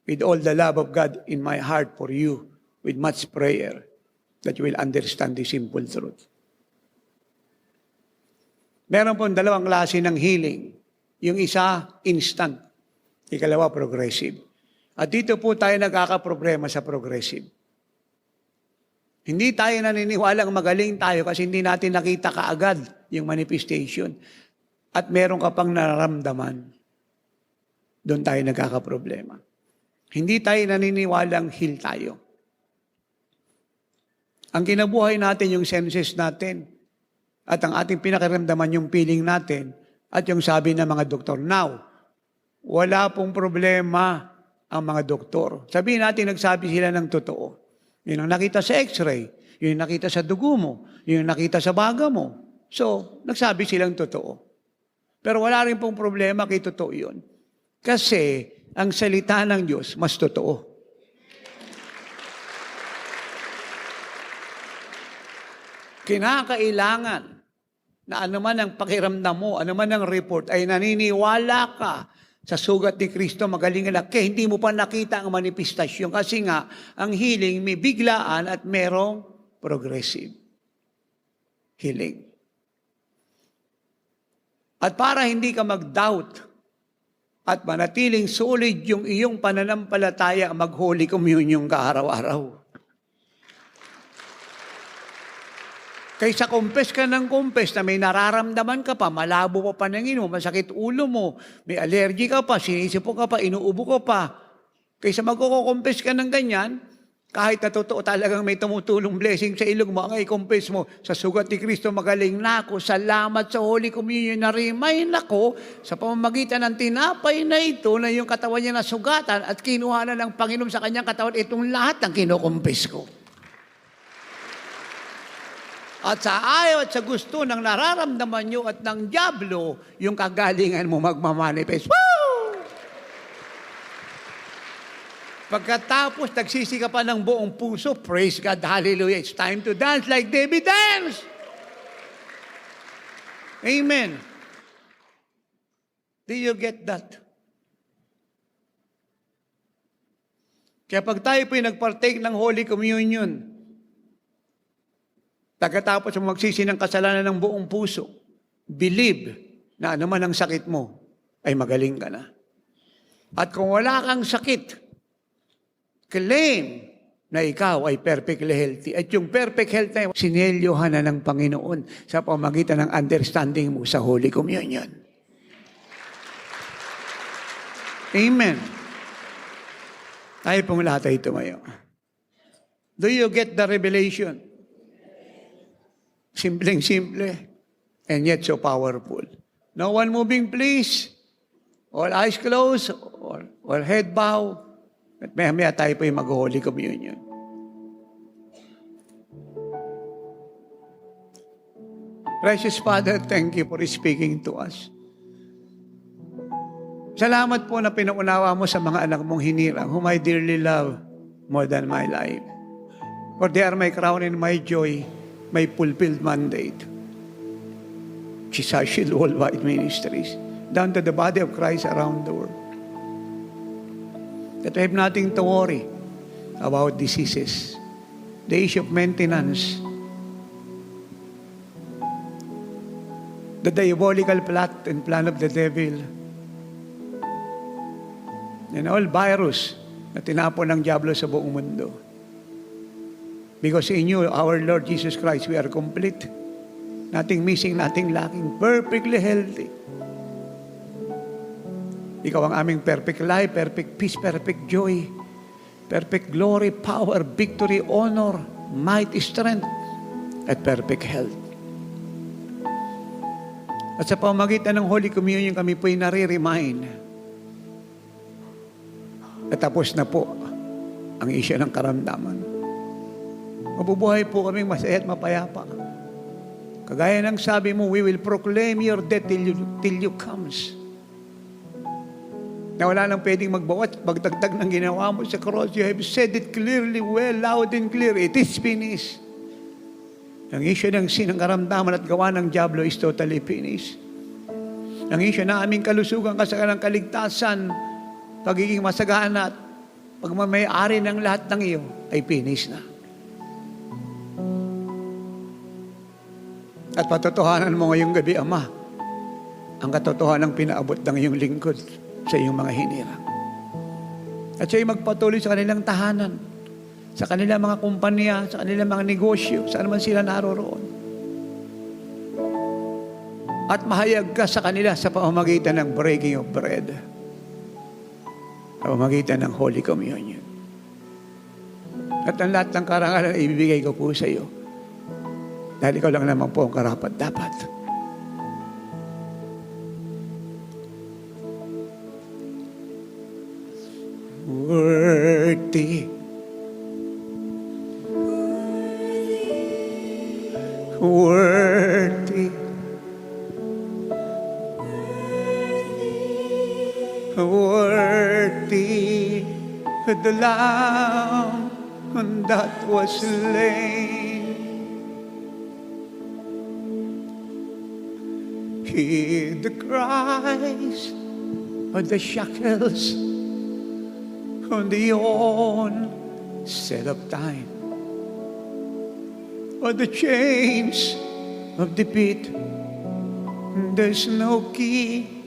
With all the love of God in my heart for you, with much prayer, that you will understand the simple truth. Meron po dalawang klase ng healing. Yung isa, instant. Ikalawa, progressive. At dito po tayo nagkakaproblema sa progressive. Hindi tayo naniniwalang magaling tayo kasi hindi natin nakita kaagad yung manifestation. At meron ka pang nararamdaman. Doon tayo nagkakaproblema. Hindi tayo naniniwalang heal tayo. Ang kinabuhay natin yung senses natin at ang ating pinakiramdaman yung feeling natin at yung sabi ng mga doktor. Now, wala pong problema ang mga doktor. Sabihin natin nagsabi sila ng totoo. Yun ang nakita sa x-ray, yun ang nakita sa dugo mo, yun ang nakita sa baga mo. So, nagsabi silang totoo. Pero wala rin pong problema kay totoo yun. Kasi, ang salita ng Diyos, mas totoo. Kinakailangan na anuman ang pakiramdam mo, anuman ang report, ay naniniwala ka sa sugat ni Kristo, magaling ka na. Kaya hindi mo pa nakita ang manifestasyon. Kasi nga, ang healing may biglaan at merong progressive healing. At para hindi ka mag-doubt at manatiling solid yung iyong pananampalataya, mag-Holy Communion ka araw-araw. Kaysa kumpes ka ng kumpes na may nararamdaman ka pa, malabo pa paningin mo, masakit ulo mo, may allergy ka pa, sinisipo ka pa, inuubo ka pa. Kaysa magkukumpes ka ng ganyan, kahit na totoo talagang may tumutulong blessing sa ilong mo, ang i-confess mo, sa sugat ni Kristo magaling na ako, salamat sa Holy Communion na remind ako sa pamamagitan ng tinapay na ito na yung katawan niya nasugatan at kinuha na ng Panginoon sa kanyang katawan, itong lahat ng kinukumpes ko. At sa ayaw at sa gusto ng nararamdaman nyo at ng dyablo, yung kagalingan mo magmamanifest. Woo! Pagkatapos, nagsisi ka pa ng buong puso, praise God, hallelujah, it's time to dance like David danced. Amen. Do you get that? Kaya pag tayo po'y nagpartake ng Holy Communion, pagkatapos mo magsisi ng kasalanan ng buong puso, believe na anuman ang sakit mo, ay magaling ka na. At kung wala kang sakit, claim na ikaw ay perfectly healthy. At yung perfect health na yun, sinelyohan na ng Panginoon sa pamagitan ng understanding mo sa Holy Communion. Amen. Tayo pong lahat ay tumayo. Do you get the revelation? Simpleng-simple, and yet so powerful. No one moving, please. All eyes closed, or head bow. At maya-maya tayo po yung mag-Holy Communion. Precious Father, thank you for speaking to us. Salamat po na pinaunawa mo sa mga anak mong hinirang, whom I dearly love more than my life. For they are my crown and my joy, my fulfilled mandate. Jesus Shield Worldwide Ministries, down to the body of Christ around the world. That we have nothing to worry about diseases, the issue of maintenance, the diabolical plot and plan of the devil, and all virus na tinapon ng diablo sa buong mundo. Because in you, our Lord Jesus Christ, we are complete. Nothing missing, nothing lacking. Perfectly healthy. Ikaw ang aming perfect life, perfect peace, perfect joy, perfect glory, power, victory, honor, might, strength, at perfect health. At sa pamamagitan ng Holy Communion, kami po'y nare-remind na tapos na po ang isya ng karamdaman. Mabubuhay po kaming masaya at mapayapa. Kagaya ng sabi mo, we will proclaim your death till you comes. Na wala nang pwedeng magbawat, magdagdag ng ginawa mo sa cross. You have said it clearly, well, loud and clear. It is finished. Ang issue ng sinang karamdaman at gawa ng diablo is totally finished. Ang issue na aming kalusugan, kasagalang kaligtasan, pagiging masagana at pagmamayari ng lahat ng iyo ay finished na. At patotohanan mo ngayong gabi, Ama, ang katotohanan ng pinaabot ng iyong lingkod sa iyong mga hinirang. At siya'y magpatuloy sa kanilang tahanan, sa kanilang mga kumpanya, sa kanilang mga negosyo, saan man sila naroroon. At mahayag ka sa kanila sa pamamagitan ng breaking of bread, sa pamamagitan ng Holy Communion. At ang lahat ng karangalan ay ibibigay ko po sa iyo. Dahil ikaw lang naman po ang karapat-dapat. Worthy. Worthy. Worthy. The Lamb that was slain. Hear the cries of the shackles on the onset of time, or the chains of the pit. There's no key.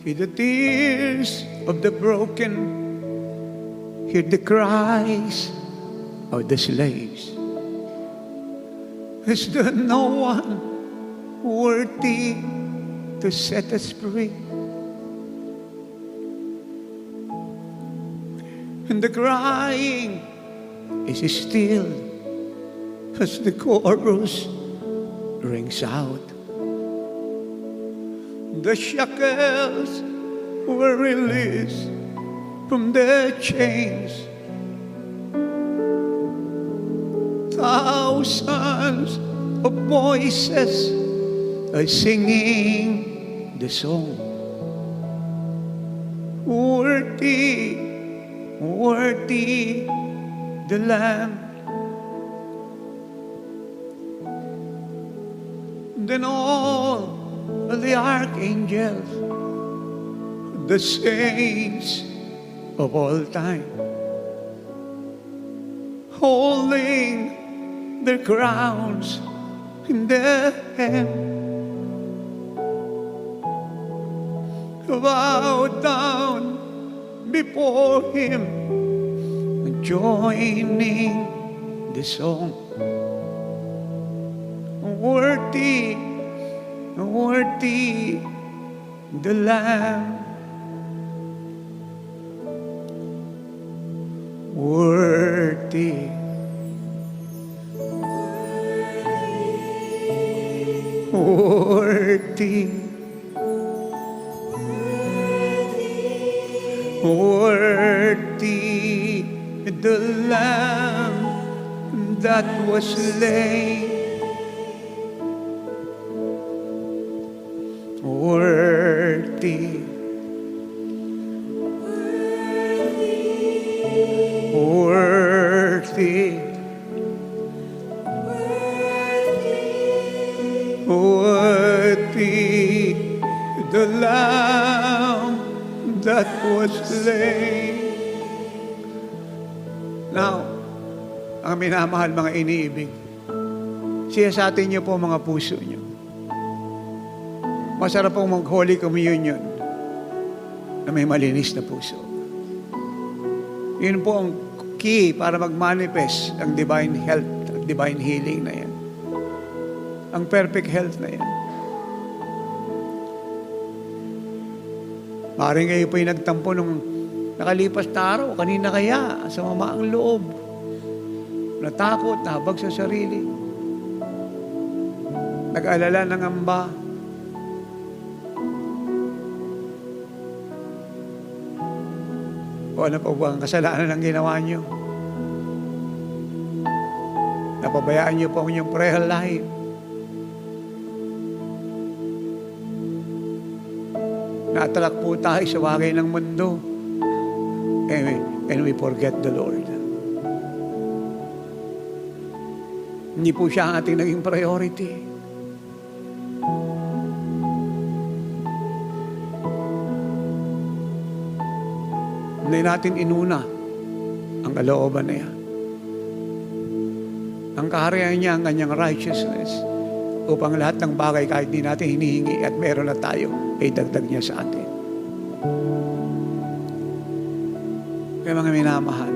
Hear the tears of the broken. Hear the cries of the slaves. Is there no one worthy to set us free? And the crying is still as the chorus rings out. The shackles were released from their chains. Thousands of voices are singing the song. Worthy, worthy the Lamb. Then all the archangels, the saints of all time, holding their crowns in their hand, bow down before Him, joining the song. Worthy, worthy the Lamb. Worthy. Worthy. Worthy the Lamb that was slain. Worthy. Worthy. Worthy the Lamb that was slain. Now, ang minamahal mga iniibig, siya sa atin niyo po mga puso niyo. Masarap pong mag-Holy Communion na may malinis na puso. Yun po ang key para mag-manifest ang divine health at divine healing na yan. Ang perfect health na yan. Maring kayo po yung nagtampo nung nakalipas na araw, kanina kaya, sa mamaang loob. Natakot, nahabag sa sarili. Nag-alala ng amba. O ano po ba ang kasalanan ng ginawa niyo? Napabayaan niyo po ang inyong prayer life. Natalak po tayo sa bagay ng mundo. And we forget the Lord. Hindi po siya ang ating naging priority. Hindi natin inuna ang kalooban na yan. Ang kaharian niya, ang kanyang righteousness, upang lahat ng bagay kahit di natin hinihingi at meron na tayo, ay dagdag niya sa atin. Kaya mga minamahal,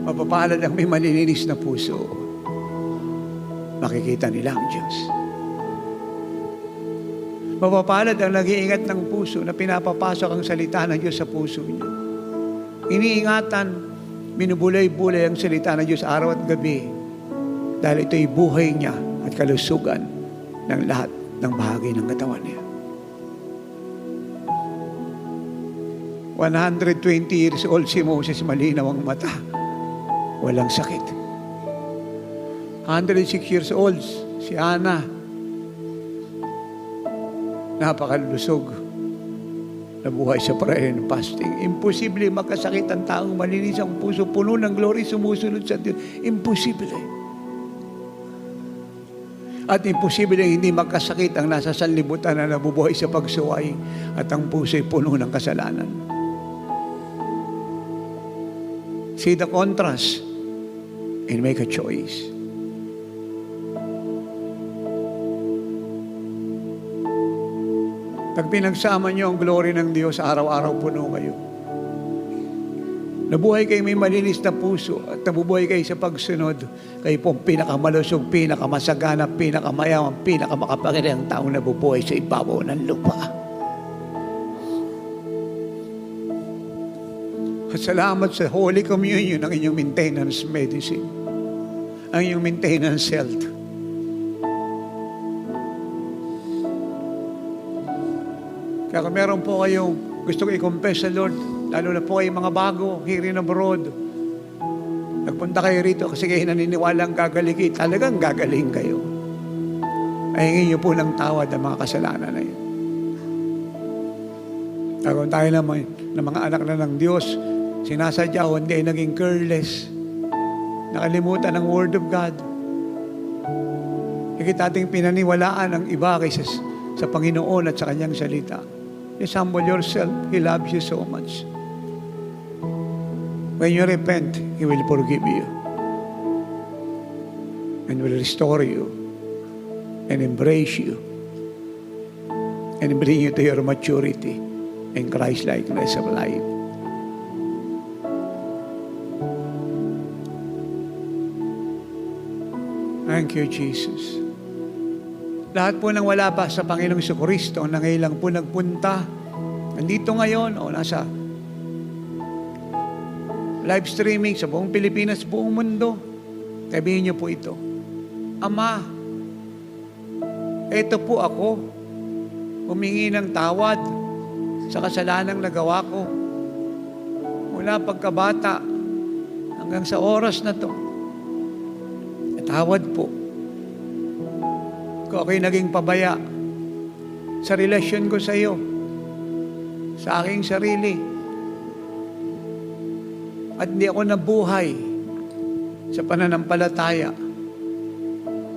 mapapalad ang may malilinis na puso, makikita nila ang Diyos. Mapapalad ang nag-iingat ng puso na pinapapasok ang salita ng Diyos sa puso niyo. Iniingatan, binubulay-bulay ang salita ng Diyos araw at gabi dahil ito'y buhay niya at kalusugan ng lahat ng bahagi ng katawan niya. 120 years old si Moses, malinaw ang mata. Walang sakit. 106 years old si Hannah, napakalusog nabuhay sa prayer and fasting. Imposible magkasakit ang taong malinis ang puso, puno ng glory, sumusunod sa Diyos. Imposible. At imposible hindi magkasakit ang nasa sanlibutan na nabubuhay sa pagsuway at ang puso'y puno ng kasalanan. See the contrast and make a choice. Pag pinagsama niyo ang glory ng Diyos, araw-araw puno kayo. Nabuhay kayo may malinis na puso at nabubuhay kayo sa pagsunod. Kayo pong pinakamalusog, pinakamasagana, pinakamayaman, pinakamakapangyarihang taong nabubuhay sa ibabaw ng lupa. At salamat sa Holy Communion ang inyong maintenance medicine, ang inyong maintenance health. Kaya kung meron po kayong gusto ko i-confess sa Lord, lalo na po kayong mga bago, here in abroad, nagpunta kayo rito kasi kayo naniniwalang gagaling, talagang gagaling kayo. Ay hingin niyo po ng tawad ang mga kasalanan na yun. Kung tayo naman ng mga anak na ng Diyos, sinasadya o hindi ay naging careless, nakalimutan ang Word of God. Higit ating pinaniwalaan ang iba kaysa sa Panginoon at sa Kanyang salita. Just humble yourself. He loves you so much. When you repent, He will forgive you and will restore you and embrace you and bring you to your maturity and Christ-likeness of life. Thank you, Jesus. Lahat po nang wala pa sa Panginoong Jesucristo, na ngayon lang po nagpunta, nandito ngayon o nasa live streaming sa buong Pilipinas, buong mundo, sabihin niyo po ito, Ama, ito po ako, humingi ng tawad sa kasalanang nagawa ko mula pagkabata hanggang sa oras na to. Tawad po kung ako'y naging pabaya sa relasyon ko sa iyo, sa aking sarili, at hindi ako nabuhay sa pananampalataya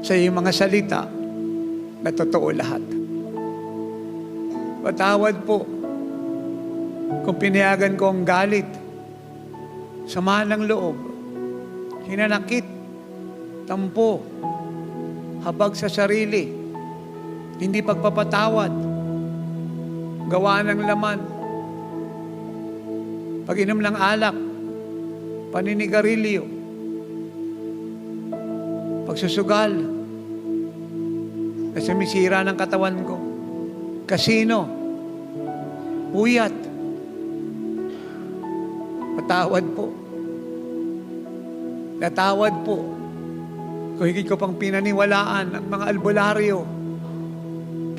sa iyong mga salita na totoo lahat. Patawad po kung pinayagan ko ang galit, sama ng loob, hinanakit, tampo, habag sa sarili, hindi pagpapatawad, gawa ng laman, pag-inom ng alak, paninigarilyo, pagsusugal, na sumisira ng katawan ko, kasino, puyat, patawad po. Natawad po kung higit ko pang pinaniwalaan ang mga albularyo,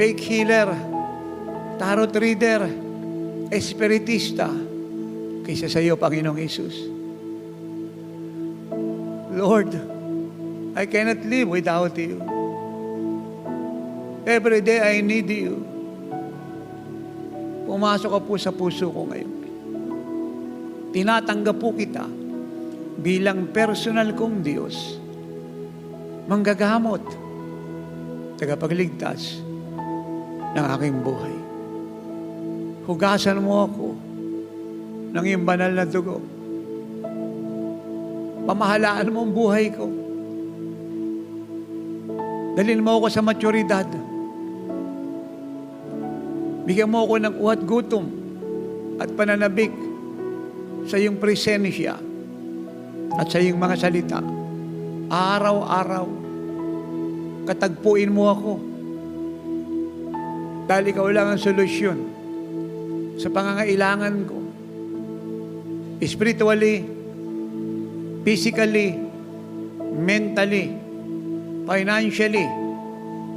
fake healer, tarot reader, espiritista, kaysa sa iyo, Panginoong Hesus. Lord, I cannot live without you. Every day I need you. Pumasok ka po sa puso ko ngayon. Tinatanggap po kita bilang personal kong Diyos, manggagamot, tagapagligtas ng aking buhay. Hugasan mo ako ng iyong banal na dugo. Pamahalaan mo ang buhay ko. Dalhin mo ako sa maturidad. Bigyan mo ako ng uhat gutom at pananabik sa iyong presensya at sa iyong mga salita. Araw-araw, katagpuin mo ako. Dahil ikaw lang ang solusyon sa pangangailangan ko. Spiritually, physically, mentally, financially,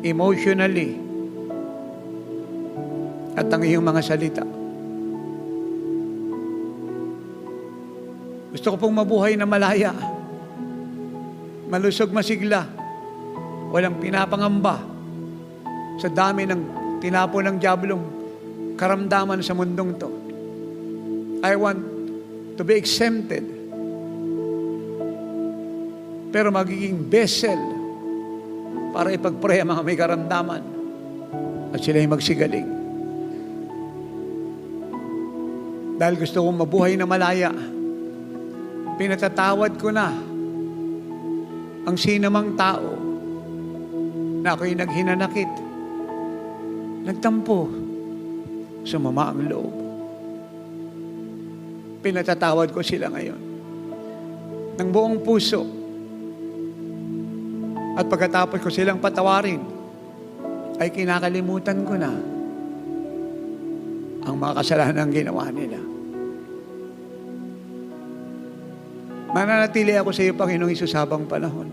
emotionally, at ang iyong mga salita. Gusto ko pong mabuhay na malaya, malusog masigla, walang pinapangamba sa dami ng tinapon ng diablong karamdaman sa mundong to. I want to be exempted. Pero magiging vessel para ipag-pray ang mga may karamdaman at sila'y magsigaling. Dahil gusto kong mabuhay na malaya, pinatatawad ko na ang sinamang tao na ako'y naghinanakit, nagtampo, sumama ang loob. Pinatatawad ko sila ngayon ng buong puso. At pagkatapos ko silang patawarin, ay kinakalimutan ko na ang mga kasalanan ginawa nila. Mananatili ako sa iyo, Panginoong Hesus, habang panahon.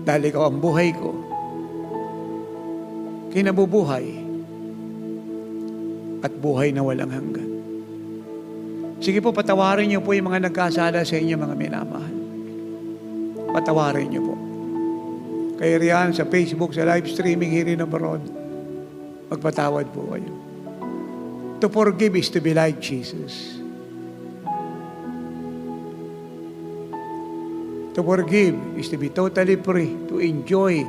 Dahil ikaw ang buhay ko, kinabubuhay, at buhay na walang hanggan. Sige po, patawarin niyo po yung mga nagkasala sa inyo, mga minamahal. Patawarin niyo po. Kaya riyan sa Facebook, sa live streaming, here and abroad, magpatawad po kayo. To forgive is to be like Jesus. To forgive is to be totally free, to enjoy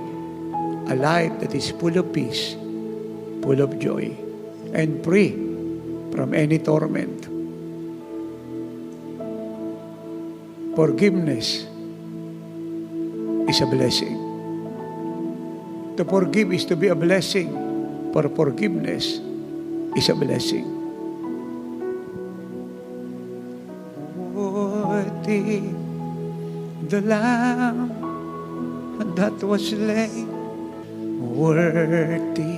a life that is full of peace, full of joy, and free from any torment. Forgiveness is a blessing. To forgive is to be a blessing, for forgiveness is a blessing. Worthy the Lamb that was slain, worthy,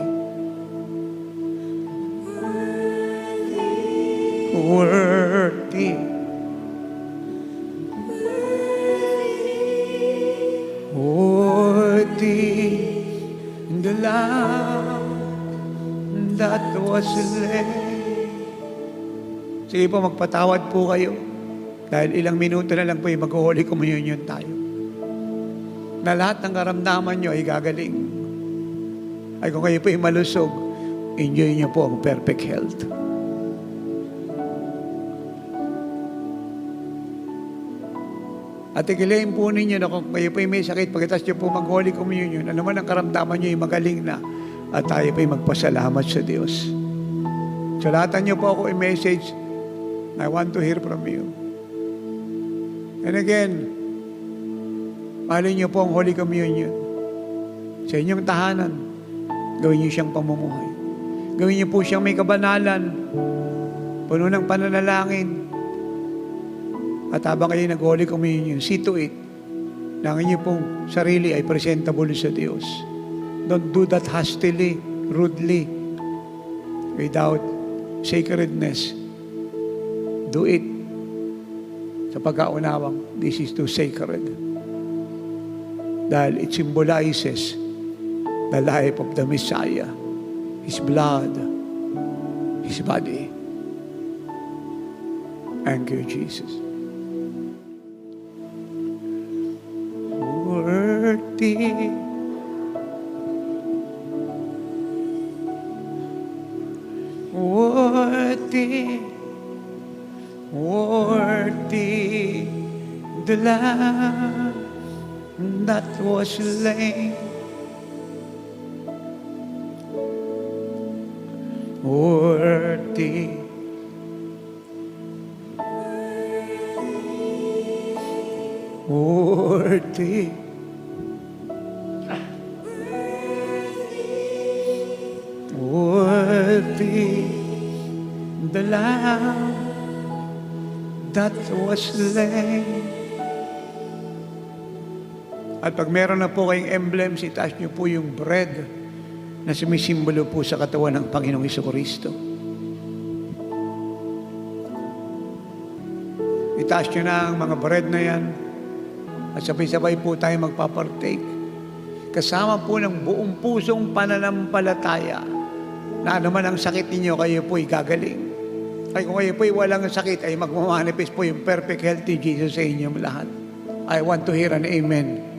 worthy, worthy the Lamb that was slain. Sige po, magpatawad po kayo. Dahil ilang minuto na lang po yung mag-Holy Communion tayo. Na lahat ng karamdaman nyo ay gagaling. Ay kung kayo po ay malusog, enjoy nyo po ang perfect health. At ikilayin po ninyo na kung kayo po ay may sakit, pagkatapos nyo po mag-Holy Communion, ano man ang karamdaman nyo ay magaling na at tayo po ay magpasalamat sa Diyos. Sulatan nyo po ako i-message. I want to hear from you. And again, mahalin niyo po ang Holy Communion. Sa inyong tahanan, gawin niyo siyang pamumuhay. Gawin niyo po siyang may kabanalan, puno ng pananalangin. At habang kayo nag-Holy Communion, see to it na ang inyong pong sarili ay presentable sa Diyos. Don't do that hastily, rudely, without sacredness. Do it sa pagkaunawang, this is too sacred. Dahil it symbolizes the life of the Messiah, His blood, His body. Thank you, Jesus. Worthy, worthy, worthy the Lamb that was slain. Worthy, worthy, worthy the Lamb that was slain. At pag meron na po kayong emblems, itaas niyo po yung bread na sumisimbolo po sa katawan ng Panginoong Jesucristo. Itaas niyo na ang mga bread na yan at sabay-sabay po tayo magpapartake. Kasama po ng buong pusong pananampalataya na anuman ang sakit ninyo, kayo po'y gagaling. Ay kung kayo po'y walang sakit, ay magmamanifest po yung perfect healthy Jesus sa inyong lahat. I want to hear an amen.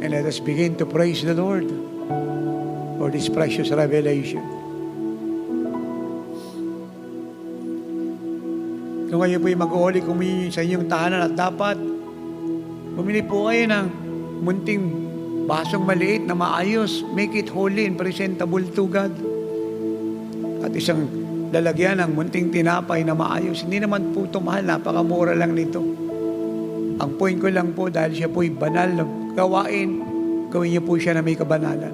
And let us begin to praise the Lord for this precious revelation. Kung kayo po'y mag-Holy Communion sa inyong tahanan at dapat bumili po kayo ng munting basong maliit na maayos, make it holy and presentable to God. At isang lalagyan ng munting tinapay na maayos. Hindi naman po ito mahal, napakamura lang nito. Ang point ko lang po, dahil siya po'y banal na gawain, gawin niyo po siya na may kabanalan.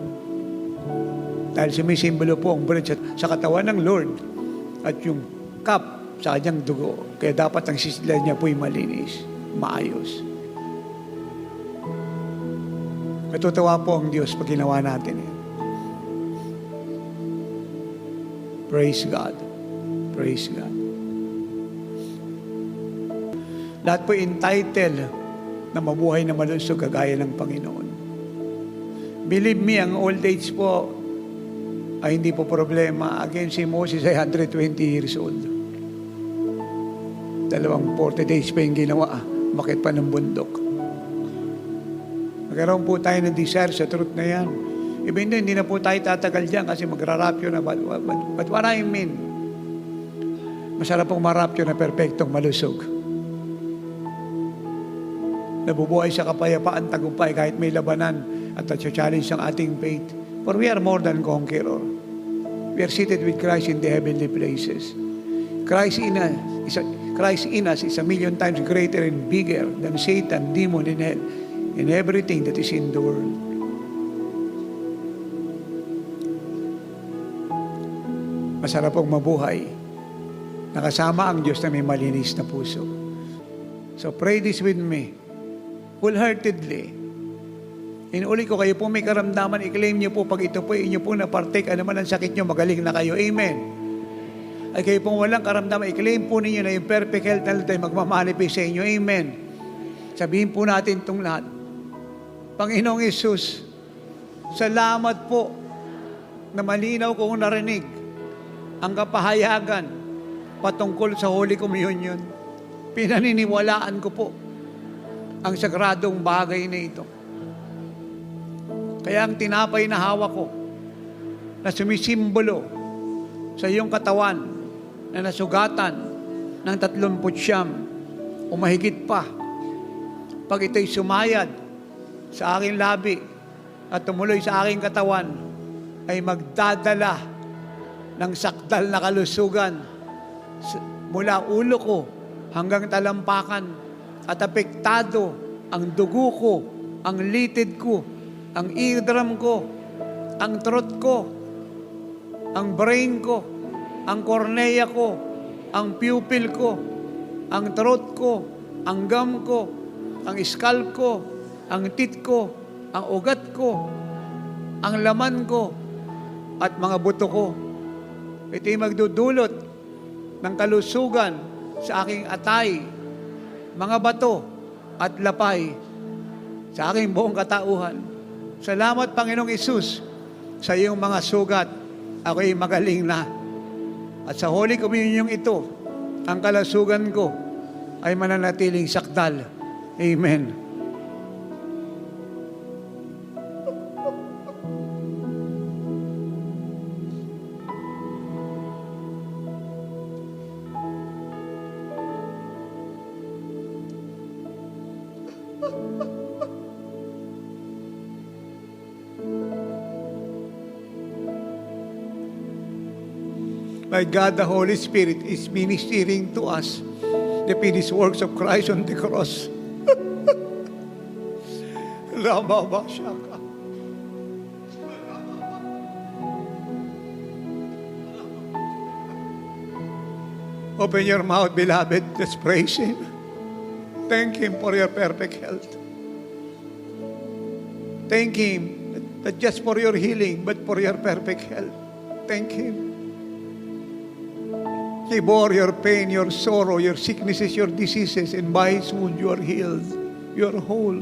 Dahil sumisimbolo po ang bread sa katawan ng Lord at yung cup sa kanyang dugo. Kaya dapat ang sisilan niya po'y malinis, maayos. Matutuwa po ang Diyos pag ginawa natin yan. Praise God. Praise God. Lahat po entitled na mabuhay na malusog kagaya ng Panginoon. Believe me, ang old age po ay hindi po problema. Again, si Moses ay 120 years old. 40 days pa yung ginawa. Bakit pa ng bundok? Magkaroon po tayo ng desire sa truth na yan. Even though hindi na po tayo tatagal dyan kasi magrarapyo na. But what I mean, masarap pong marapyo na perpektong malusog. Nabubuhay sa kapayapaan, tagumpay kahit may labanan at challenge ang ating faith. For we are more than conqueror. We are seated with Christ in the heavenly places. Christ in us is a million times greater and bigger than Satan, demon, and hell, and everything that is in the world. Masarap pong mabuhay. Nakasama ang Diyos na may malinis na puso. So pray this with me. Wholeheartedly. Inuli ko, kayo po may karamdaman, i-claim niyo po pag ito po inyo po na-partake, ano man ang sakit niyo, magaling na kayo. Amen. Ay kayo pong walang karamdaman, i-claim po ninyo na yung perfect health na tayo magmamanifest sa inyo. Amen. Sabihin po natin itong lahat. Panginoong Yesus, salamat po na malinaw kong narinig ang kapahayagan patungkol sa Holy Communion. Pinaniniwalaan ko po ang sagradong bagay na ito. Kaya ang tinapay na hawak ko na sumisimbolo sa iyong katawan na nasugatan ng 39 o mahigit pa, pag ito'y sumayad sa aking labi at tumuloy sa aking katawan, ay magdadala ng sakdal na kalusugan mula ulo ko hanggang talampakan at apektado ang dugo ko, ang litid ko, ang eardrum ko, ang throat ko, ang brain ko, ang cornea ko, ang pupil ko, ang throat ko, ang gum ko, ang scalp ko, ang teeth ko, ang ugat ko, ang laman ko, at mga buto ko. Ito'y magdudulot ng kalusugan sa aking atay, mga bato, at lapay sa aking buong katauhan. Salamat, Panginoong Hesus, sa iyong mga sugat. Ako'y magaling na. At sa Holy Communion ito, ang kalasugan ko ay mananatiling sakdal. Amen. My God, the Holy Spirit is ministering to us the finished works of Christ on the cross. Ramabashaka. Open your mouth, beloved. Let's praise Him. Thank Him for your perfect health. Thank Him, not just for your healing, but for your perfect health. Thank Him. He bore your pain, your sorrow, your sicknesses, your diseases, and by His wound you are healed. You are whole.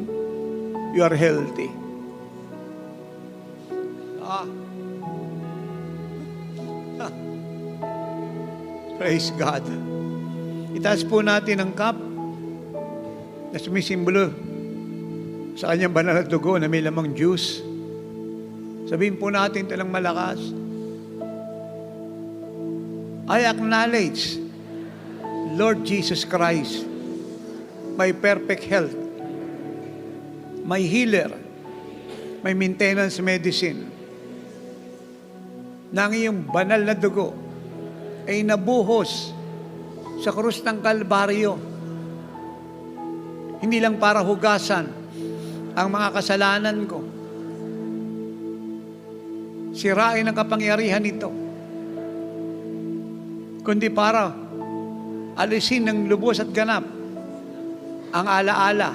You are healthy. Praise God. Itaas po natin ang cup na sumisimbolo sa kanyang banal na dugo na may lamang juice. Sabihin po natin talang malakas, I acknowledge, Lord Jesus Christ, my perfect health, my healer, my maintenance medicine, na ang iyong banal na dugo ay nabuhos sa krus ng Kalbaryo. Hindi lang para hugasan ang mga kasalanan ko, sirain ang kapangyarihan nito, kundi para alisin ng lubos at ganap ang alaala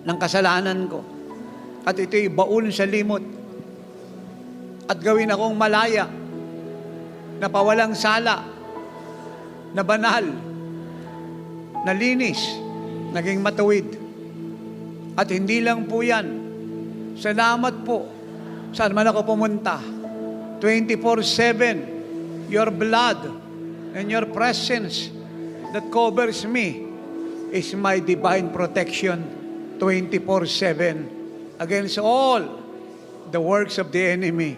ng kasalanan ko. At ito'y baon sa limot at gawin akong malaya, na pawalang sala, na banal, na linis, naging matuwid. At hindi lang po yan, salamat po saan man ako pumunta, 24/7, your blood and your presence that covers me is my divine protection 24/7 against all the works of the enemy.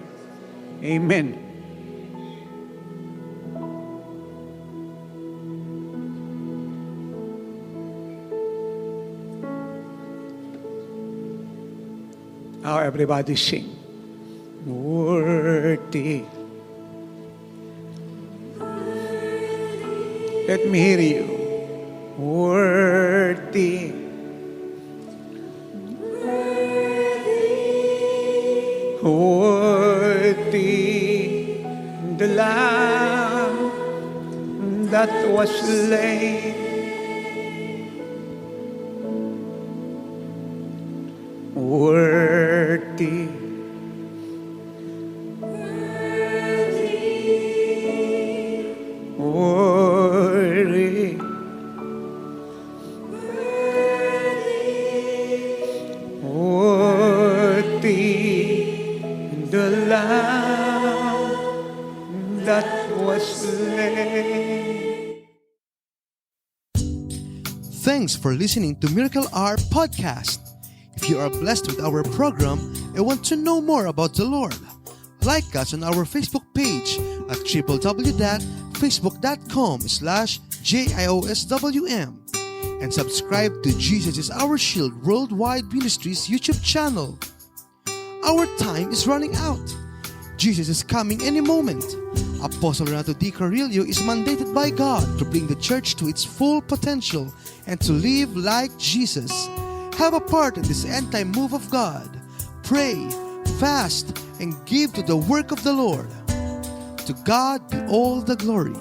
Amen. Now everybody sing. Worthy. Let me hear you. Worthy. Worthy. The Lamb that was slain. Worthy. Worthy. Worthy. The Lamb that was slain. Thanks for listening to Miracle Hour Podcast. If you are blessed with our program and want to know more about the Lord, like us on our Facebook page at www.facebook.com/JIOSWM and subscribe to Jesus is Our Shield Worldwide Ministries YouTube channel. Our time is running out. Jesus is coming any moment. Apostle Renato D. Carrillo is mandated by God to bring the church to its full potential and to live like Jesus. Have a part in this end-time move of God. Pray, fast, and give to the work of the Lord. To God be all the glory.